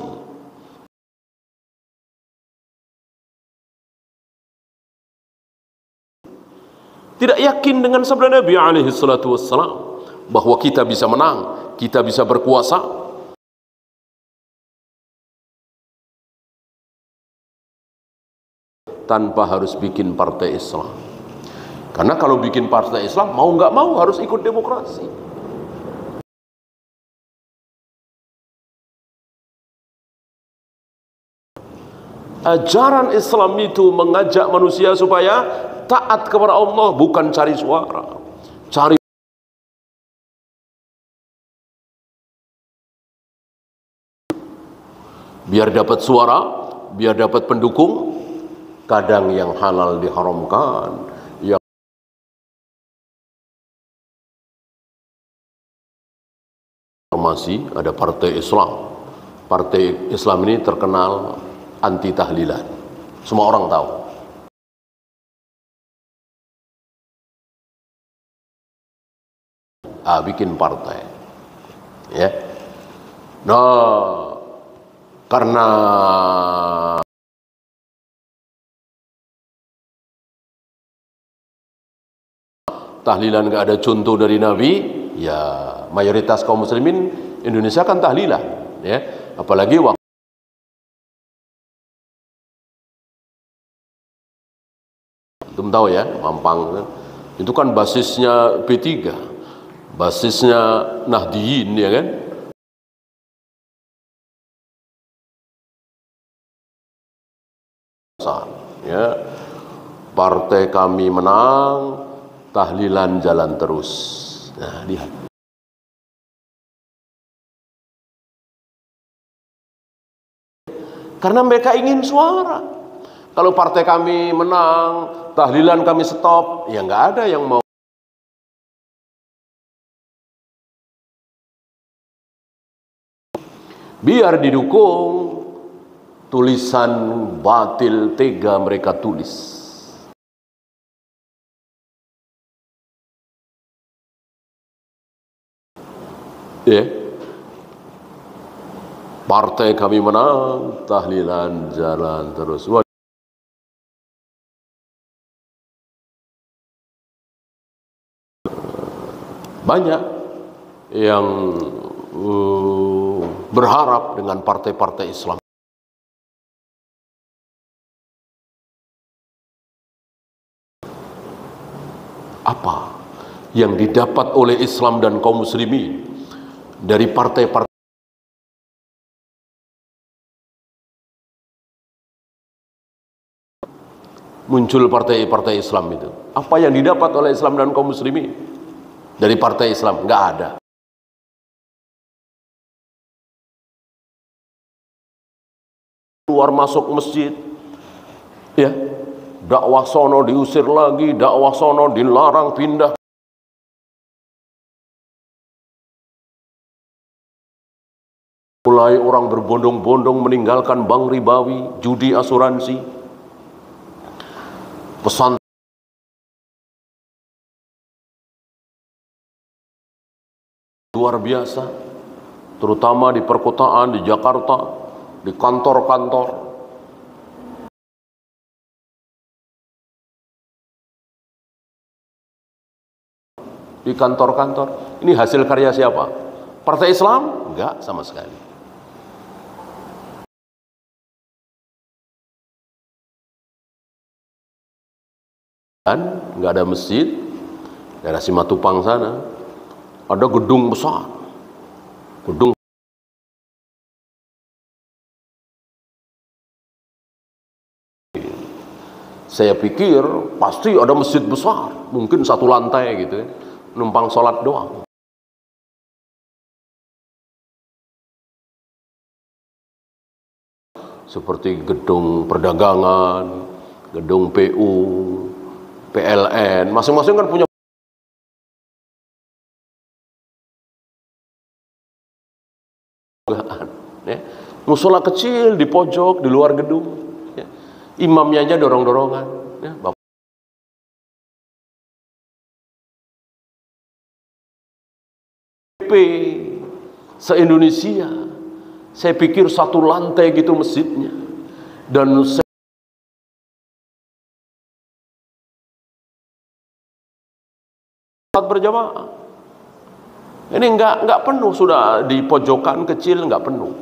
Tidak yakin dengan sabda Nabi alaihi salatu wassalam bahwa kita bisa menang, kita bisa berkuasa. Tanpa harus bikin partai Islam. Karena kalau bikin partai Islam, mau nggak mau harus ikut demokrasi. Ajaran Islam itu mengajak manusia supaya taat kepada Allah, bukan cari suara, cari biar dapat suara, biar dapat pendukung. Kadang yang halal diharamkan, yang masih ada partai Islam. Partai Islam ini terkenal anti tahlilan, semua orang tahu. Bikin partai, ya. Nah, karena tahlilan nggak ada contoh dari Nabi, ya mayoritas kaum muslimin Indonesia kan tahlilan, ya. Apalagi waktu belum tahu ya, Mampang itu kan basisnya P3, basisnya Nahdiyin, ya kan. Ya, partai kami menang, tahlilan jalan terus. Nah, lihat. Karena mereka ingin suara. Kalau partai kami menang, tahlilan kami stop, ya nggak ada yang mau. Biar didukung tulisan batil tega mereka tulis. Ya. Partai kami menang, tahlilan jalan terus. Banyak yang berharap dengan partai-partai Islam. Apa yang didapat oleh Islam dan kaum muslimin dari partai-partai? Muncul partai-partai Islam itu. Apa yang didapat oleh Islam dan kaum muslimin dari partai Islam? Nggak ada. Keluar masuk masjid, ya, dakwah sono diusir lagi, dakwah sono dilarang pindah. Mulai orang berbondong-bondong meninggalkan bank ribawi, judi, asuransi. Pesan luar biasa, terutama di perkotaan, di Jakarta, di kantor-kantor. Di kantor-kantor, ini hasil karya siapa? Partai Islam? Enggak sama sekali. Dan nggak ada masjid, daerah Simatupang sana ada gedung besar, gedung Saya pikir pasti ada masjid besar, mungkin satu lantai gitu ya, numpang sholat doang. Seperti gedung perdagangan, gedung PU, PLN, masing-masing kan punya ya. Musola kecil di pojok di luar gedung, ya. Imamnya aja dorong-dorongan, ya. Se-Indonesia, saya pikir satu lantai gitu masjidnya, dan saat berjamaah ini nggak penuh, sudah di pojokan kecil nggak penuh.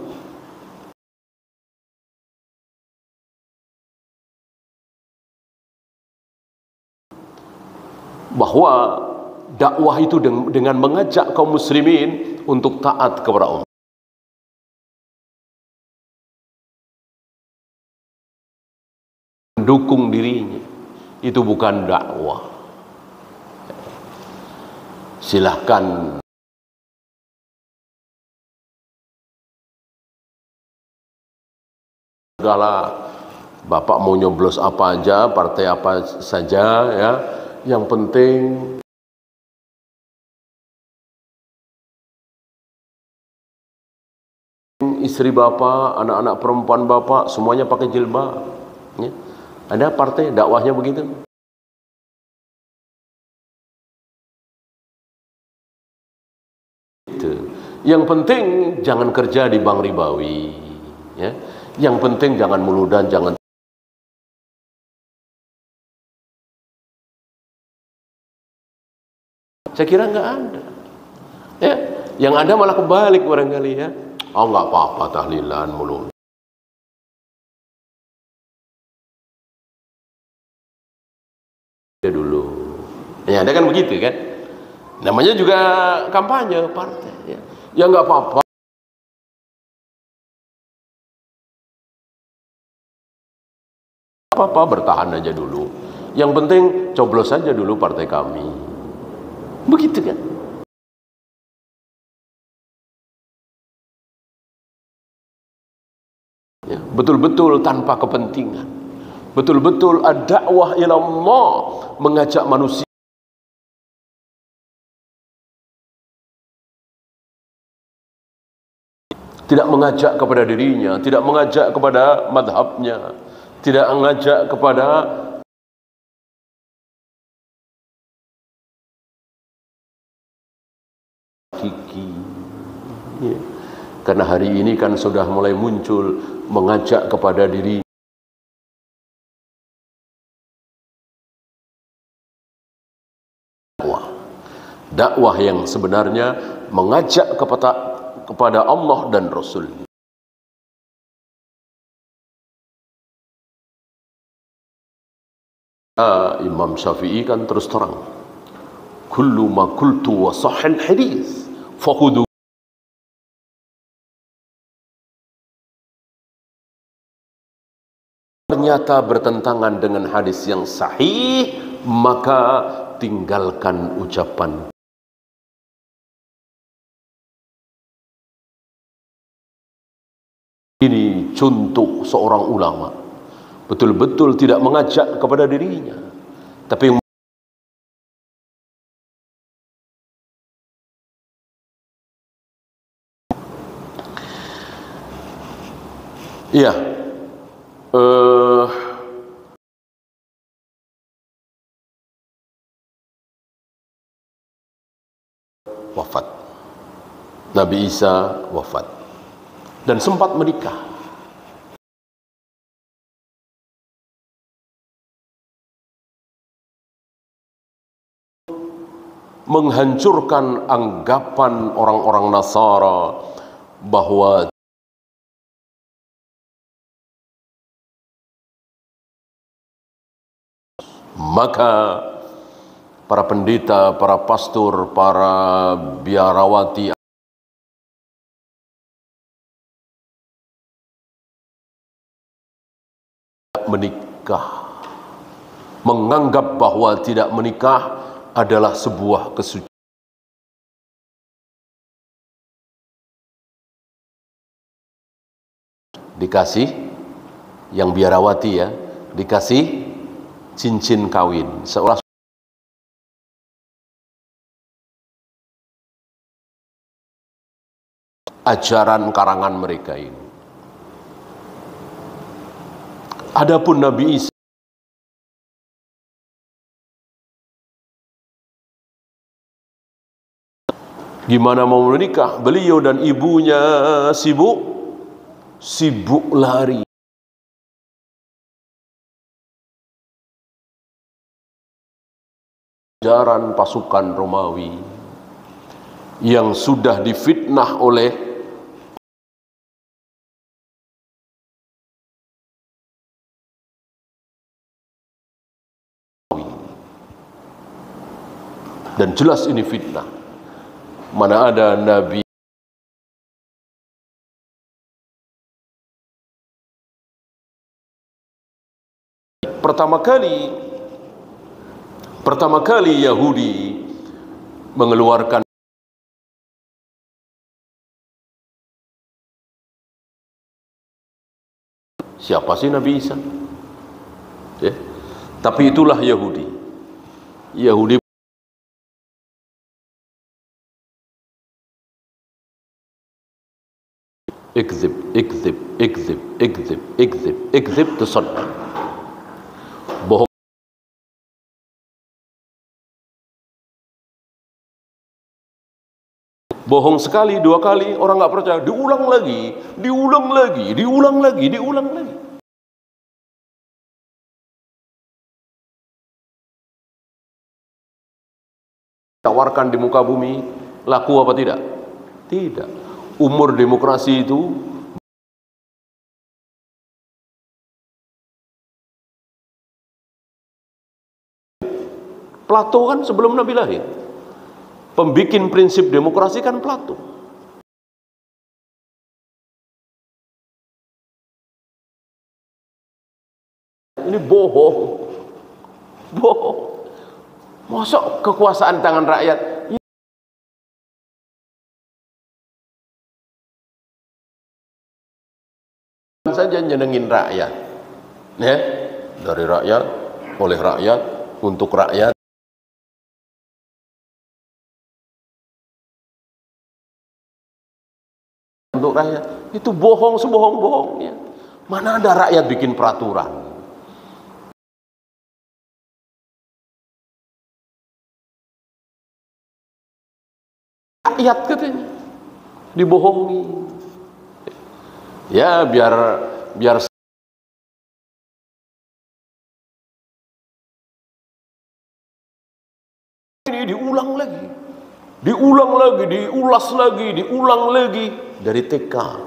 Bahwa dakwah itu dengan mengajak kaum muslimin untuk taat kepada Allah, mendukung dirinya, itu bukan dakwah. Silahkan segala, Bapak mau nyoblos apa aja, partai apa saja ya, yang penting istri Bapak, anak-anak perempuan Bapak semuanya pakai jilbab, ya. Ada partai dakwahnya begitu. Yang penting jangan kerja di bank ribawi, ya. Yang penting jangan meludah, jangan. Saya kira nggak ada, ya. Yang ada malah kebalik barangkali, ya. Oh nggak apa-apa tahlilan mulu. Ya dulu, ya ada kan begitu kan. Namanya juga kampanye partai, ya. Ya nggak apa-apa. Apa-apa bertahan aja dulu. Yang penting coblos saja dulu partai kami. Begitu kan? Ya, betul-betul tanpa kepentingan. Betul-betul ad-da'wah ila Allah, mengajak manusia. Tidak mengajak kepada dirinya, tidak mengajak kepada madhabnya, tidak mengajak kepada hakiki, ya. Karena hari ini kan sudah mulai muncul mengajak kepada diri. Dakwah yang sebenarnya mengajak kepada Allah dan Rasul. Imam Syafi'i kan terus terang, kullu ma qultu wa sahhal hadis fakhudhu. Ternyata bertentangan dengan hadis yang sahih, maka tinggalkan ucapan. Ini contoh seorang ulama, betul-betul tidak mengajak kepada dirinya, tapi iya, wafat. Nabi Isa wafat dan sempat menikah. Menghancurkan anggapan orang-orang Nasara bahwa maka para pendeta, para pastor, para biarawati menikah. menganggap bahwa tidak menikah adalah sebuah kesucian. Dikasih yang biarawati ya, dikasih cincin kawin seolah ajaran karangan mereka ini. Adapun Nabi Isa gimana mau menikah? Beliau dan ibunya sibuk lari. Ajaran pasukan Romawi yang sudah difitnah oleh dan jelas ini fitnah. Mana ada Nabi pertama kali Yahudi mengeluarkan siapa sih Nabi Isa? Tapi itulah Yahudi ikzib tasaddaq, bohong bohong sekali, dua kali orang nggak percaya, diulang lagi. Tawarkan di muka bumi, laku apa tidak? Tidak. Umur demokrasi itu Plato kan sebelum Nabi lahir. Pembikin prinsip demokrasi kan Plato. Ini bohong. Masuk kekuasaan tangan rakyat. Saja nyenengin rakyat, ya, dari rakyat, oleh rakyat, untuk rakyat. Untuk rakyat itu bohong sebohong-bohongnya. Mana ada rakyat bikin peraturan? Rakyat katanya dibohongi. Ya biar ini diulang lagi dari TK.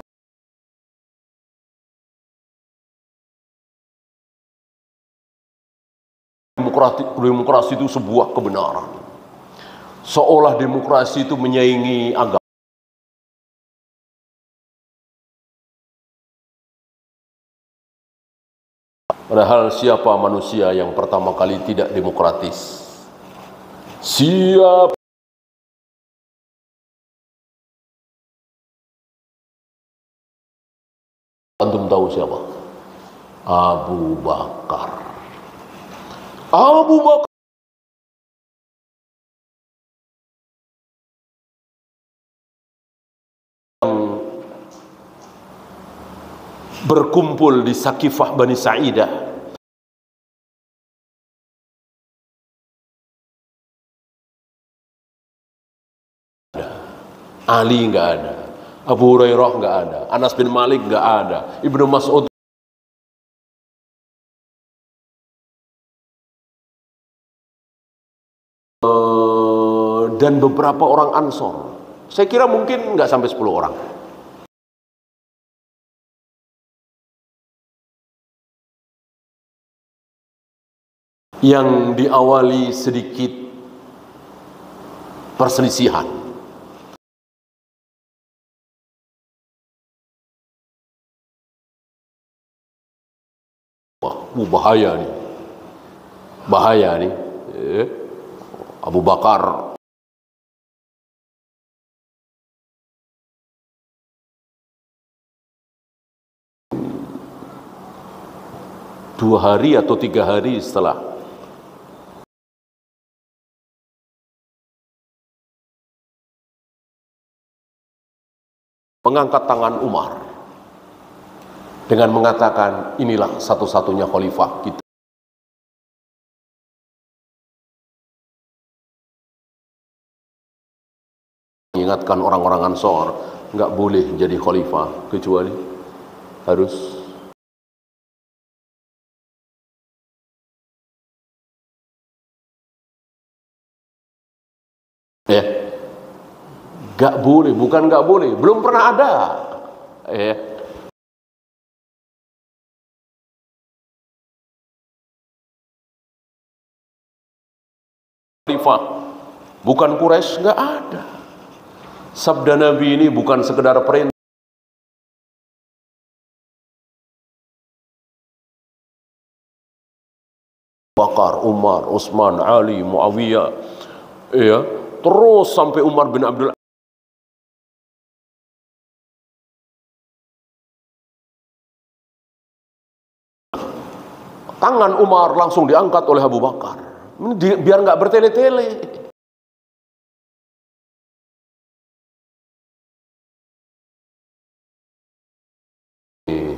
Demokrasi itu sebuah kebenaran. Seolah demokrasi itu menyaingi agama. Padahal siapa manusia yang pertama kali tidak demokratis? Siapa? Antum tahu siapa? Abu Bakar. Yang berkumpul di Sakifah Bani Sa'idah. Ali nggak ada, Abu Hurairah nggak ada, Anas bin Malik nggak ada, Ibnu Mas'ud dan beberapa orang Ansor. Saya kira mungkin nggak sampai 10 orang. Yang diawali sedikit perselisihan. Wah, bahaya nih. Bahaya nih. Abu Bakar dua hari atau 3 hari setelah mengangkat tangan Umar dengan mengatakan, inilah satu-satunya khalifah kita. Mengingatkan orang-orang Ansor, nggak boleh jadi khalifah kecuali harus nggak boleh, bukan nggak boleh, belum pernah ada khalifah, bukan Quraisy, nggak ada. Sabda Nabi ini bukan sekedar perintah. Bakar, Umar, Utsman, Ali, Muawiyah, terus sampai Umar bin Abdul tangan Umar langsung diangkat oleh Abu Bakar. Biar nggak bertele-tele.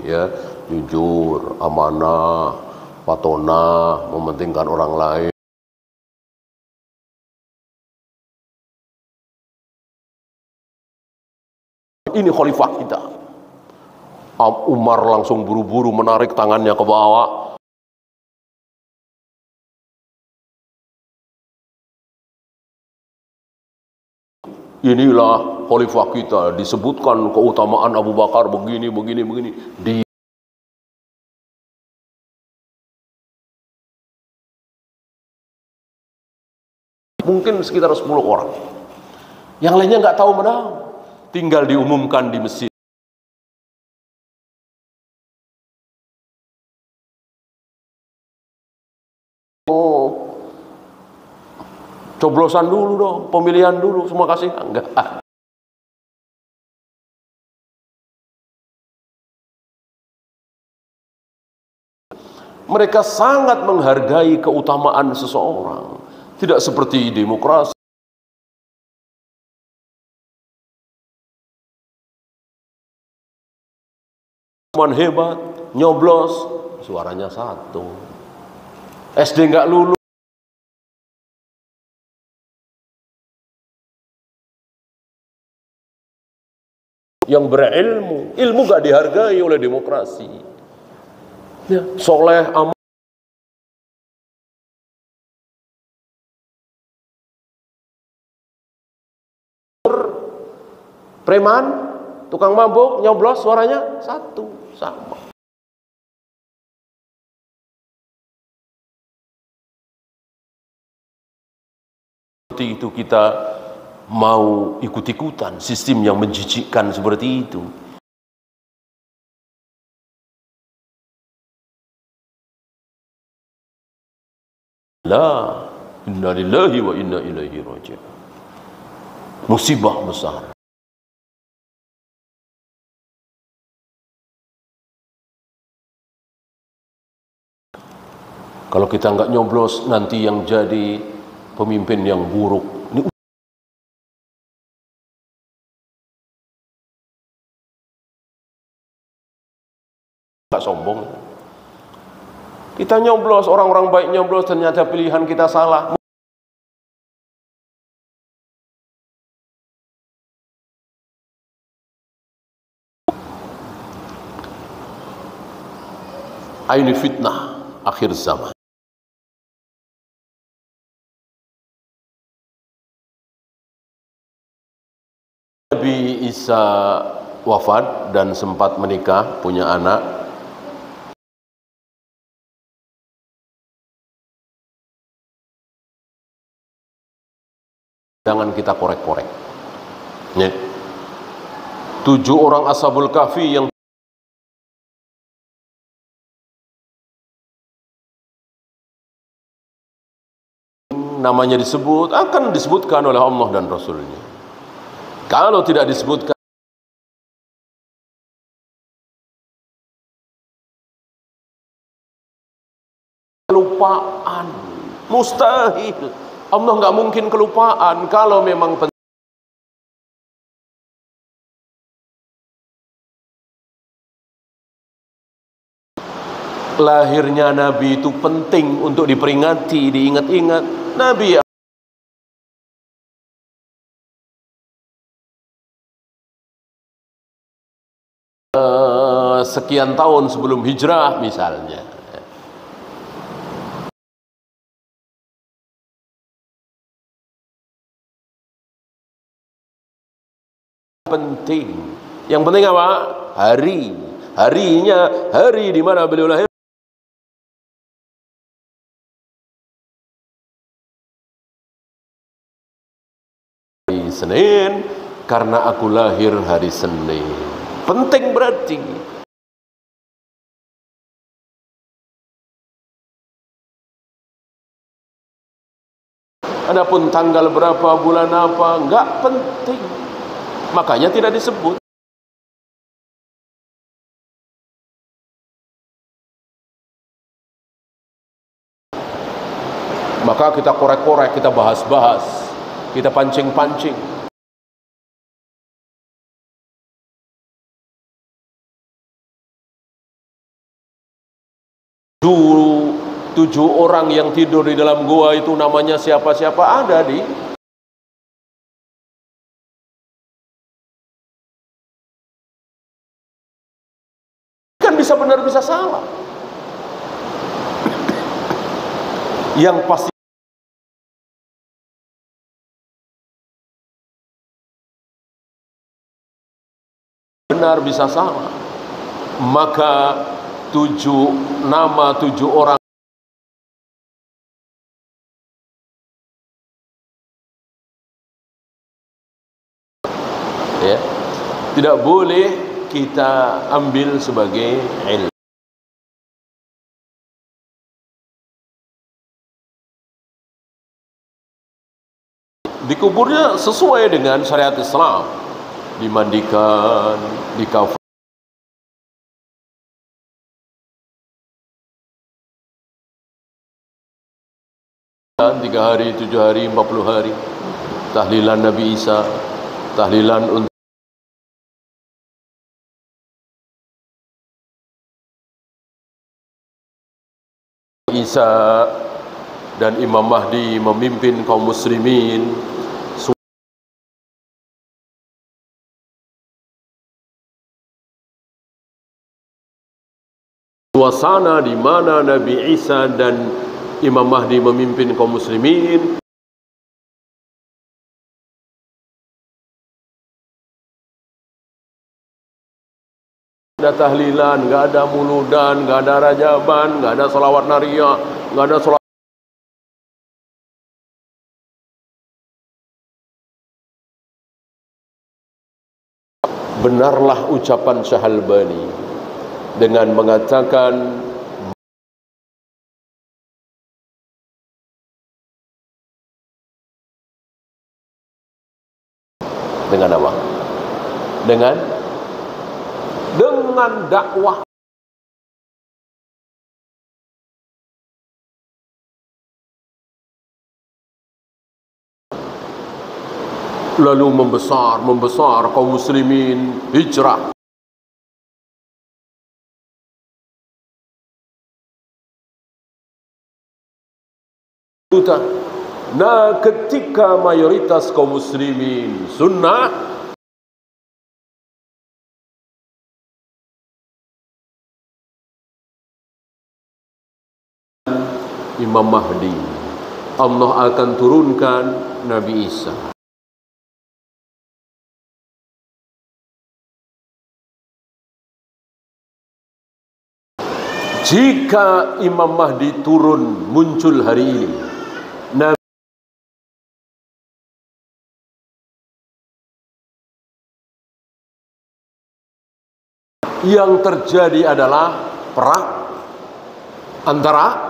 Ya, jujur, amanah, patona, mementingkan orang lain. Ini khalifah kita. Umar langsung buru-buru menarik tangannya ke bawah. Inilah khalifah kita, disebutkan keutamaan Abu Bakar begini. Mungkin sekitar 10 orang. Yang lainnya nggak tahu menahu. Tinggal diumumkan di masjid. Coblosan dulu dong, pemilihan dulu, semua kasih. Enggak. Mereka sangat menghargai keutamaan seseorang. Tidak seperti demokrasi. Hebat, nyoblos, suaranya 1. SD nggak lulus. Yang berilmu, ilmu gak dihargai oleh demokrasi. Ya, soleh, amal, preman, tukang mabuk, nyoblos, suaranya 1, sama. Seperti itu kita mau ikut-ikutan sistem yang menjijikkan seperti itu. La, inna lillahi wa inna ilaihi raji'un. Musibah besar. Kalau kita nggak nyoblos, nanti yang jadi pemimpin yang buruk. Ini nggak sombong. Kita nyoblos, orang-orang baik nyoblos, ternyata pilihan kita salah. Ini fitnah akhir zaman. Nabi Isa wafat dan sempat menikah, punya anak. Jangan kita korek-korek. 7 orang Ashabul Kahfi yang namanya disebut, akan disebutkan oleh Allah dan Rasulnya. Kalau tidak disebutkan, kelupaan, mustahil. Allah nggak mungkin kelupaan. Kalau memang lahirnya Nabi itu penting untuk diperingati, diingat-ingat. Nabi sekian tahun sebelum hijrah misalnya. Penting. Yang penting apa? Harinya, hari di mana beliau lahir. Hari Senin, karena aku lahir hari Senin. Penting berarti. Adapun tanggal berapa, bulan apa, enggak penting. Makanya tidak disebut. Maka kita korek-korek, kita bahas-bahas, kita pancing-pancing. Dulu 7 orang yang tidur di dalam gua itu namanya siapa-siapa ada di kan bisa benar bisa salah. Yang pasti benar bisa salah. Maka 7 nama 7 orang ya, tidak boleh kita ambil sebagai ilmu. Dikuburnya sesuai dengan syariat Islam, dimandikan, dikafan, 3 hari, 7 hari, 40 hari. Tahlilan Nabi Isa, tahlilan untuk Isa, dan Imam Mahdi memimpin kaum muslimin. Suasana di mana Nabi Isa dan Imam Mahdi memimpin kaum muslimin. Ada tahlilan, nggak ada muludan, nggak ada rajaban, nggak ada salawat nariyah, nggak ada salawat. Benarlah ucapan Syahalbani dengan mengatakan dengan apa? Dengan dakwah. Lalu membesar kaum muslimin hijrah. Nah, ketika mayoritas kaum muslimin sunnah, Imam Mahdi, Allah akan turunkan Nabi Isa. Jika Imam Mahdi turun muncul hari ini, Nabi yang terjadi adalah perang antara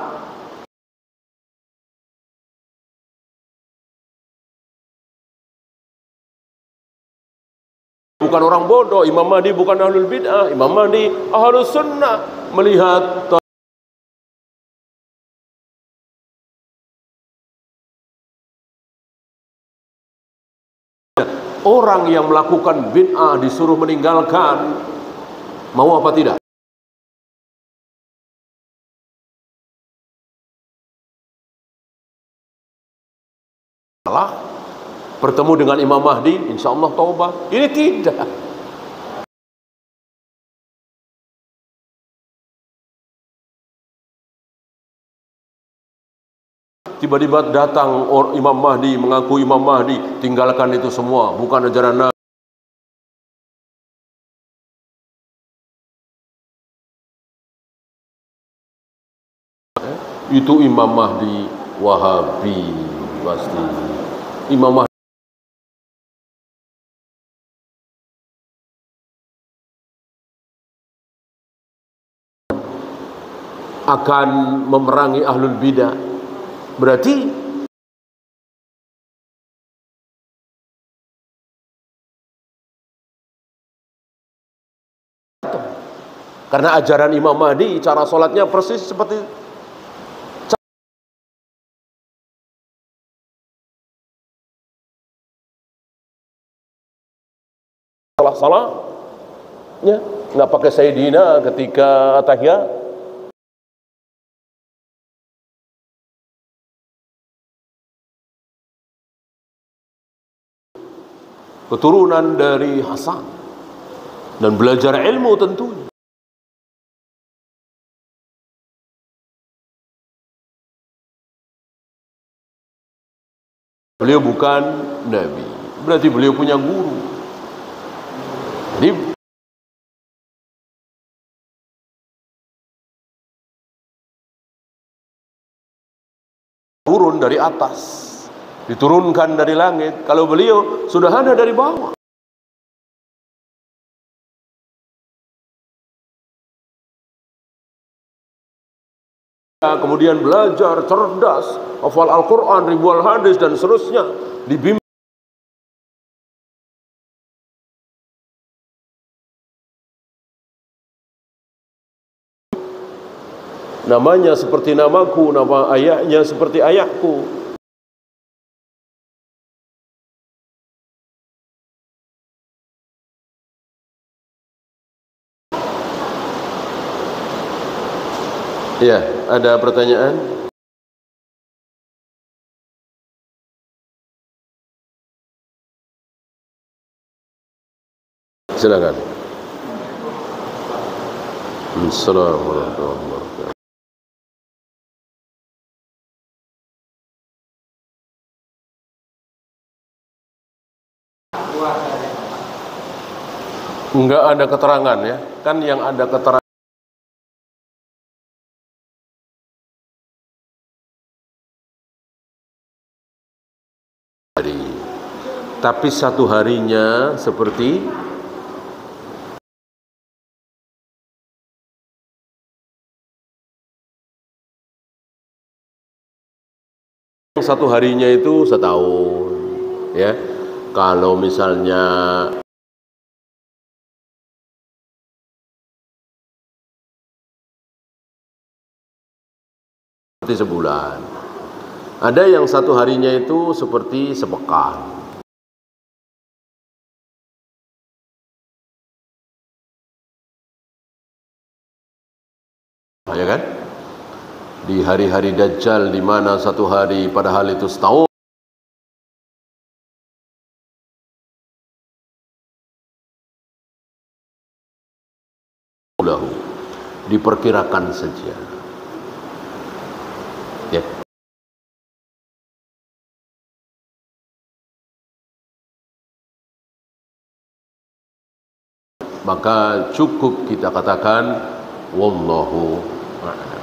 bukan orang bodoh, Imam Mahdi bukan ahlul bid'ah, Imam Mahdi ahlus sunnah. Melihat orang yang melakukan bid'ah disuruh meninggalkan, mau apa tidak? Salah. Bertemu dengan Imam Mahdi, insya Allah taubat. Ini tidak. Tiba-tiba datang Imam Mahdi, mengaku Imam Mahdi, tinggalkan itu semua, bukan ajaran Nabi. Itu Imam Mahdi Wahabi pasti. Imam Mahdi akan memerangi ahlul bidah. Berarti karena ajaran Imam Mahdi, cara sholatnya persis seperti salah-salahnya, nggak pakai Sayyidina ketika tahiyat. Keturunan dari Hasan dan belajar ilmu tentunya. Beliau bukan Nabi, berarti beliau punya guru. Jadi turun dari atas, diturunkan dari langit. Kalau beliau sudah ada dari bawah. Kemudian belajar cerdas, hafal Al-Quran, ribuan hadis dan seterusnya, dibimbing. Namanya seperti namaku, nama ayahnya seperti ayahku. Ya, ada pertanyaan? Silakan. Assalamualaikum warahmatullahi wabarakatuh. Enggak ada keterangan ya, kan yang ada keterangan tapi satu harinya seperti satu harinya itu setahun ya. Kalau misalnya seperti sebulan, ada yang satu harinya itu seperti sepekan. Ya kan? Di hari-hari Dajjal, di mana satu hari padahal itu setahun, diperkirakan saja. Ya. Maka cukup kita katakan wallahu a'lam.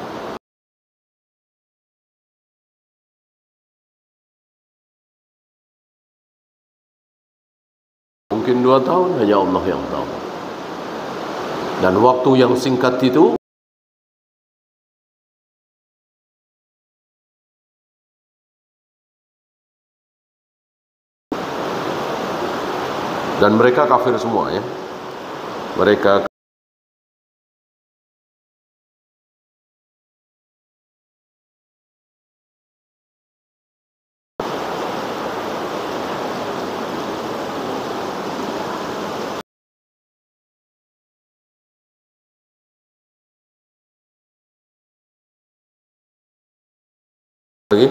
Mungkin 2 tahun, hanya Allah yang tahu. Dan waktu yang singkat itu Dan mereka kafir semua ya. Mereka lagi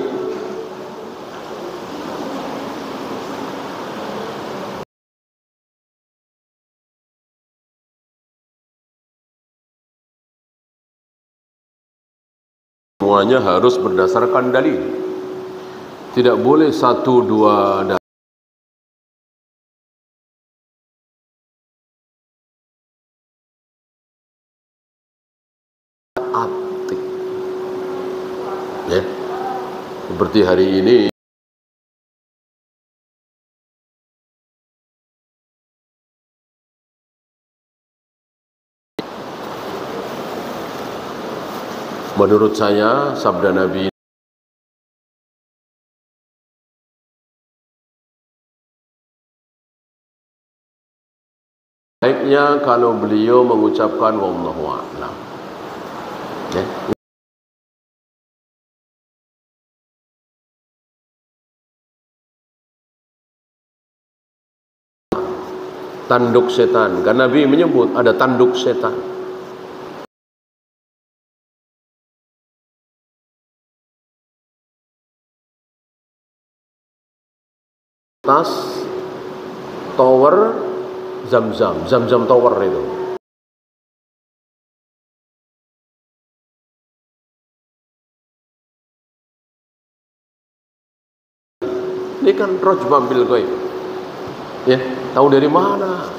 semuanya harus berdasarkan dalil. Tidak boleh satu dua dalil. Atik. Ya. Seperti hari ini menurut saya sabda Nabi baiknya kalau beliau mengucapkan wallahu a'lam. Ya. Tanduk setan, karena Nabi menyebut ada tanduk setan. Atas tower Zam-Zam Tower itu. Ini kan rojbam bil ghaib. Ya, tahu dari mana?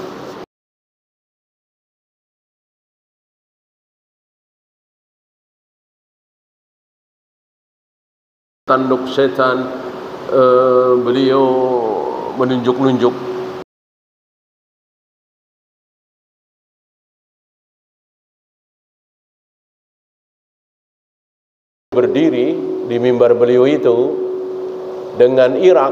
Tanduk setan, beliau menunjuk-nunjuk. Berdiri di mimbar beliau itu dengan Irak.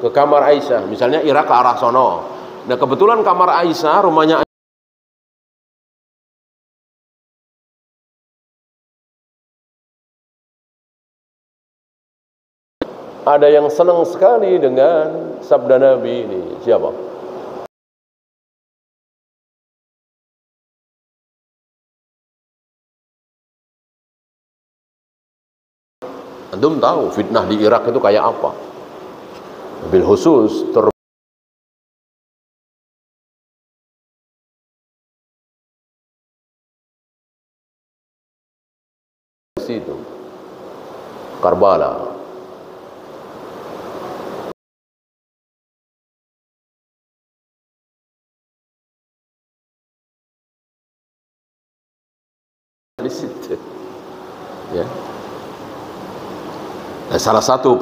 Ke kamar Aisyah, misalnya Irak ke arah sono. Nah kebetulan kamar Aisyah, rumahnya ada yang senang sekali dengan sabda Nabi ini. Siapa? Antum tahu fitnah di Irak itu kayak apa? Bil khusus situ Karbala. Di situ. Ya. Nah, salah satu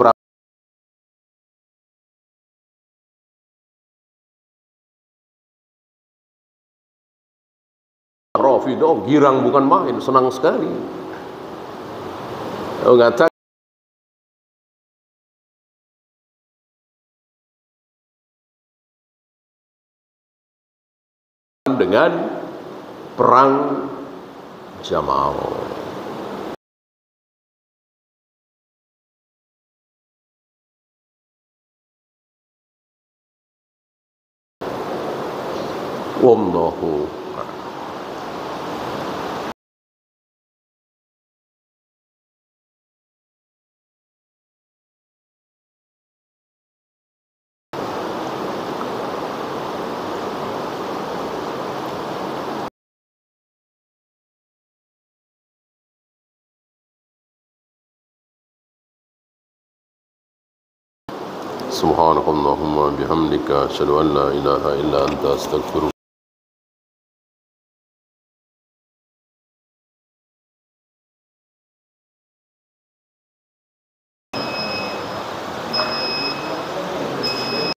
Rafidah girang bukan main, senang sekali. Mengatakan dengan perang Jamal. Wallahu subhanakallahumma bihamdika asyhadu an la ilaha illa anta astaghfiruka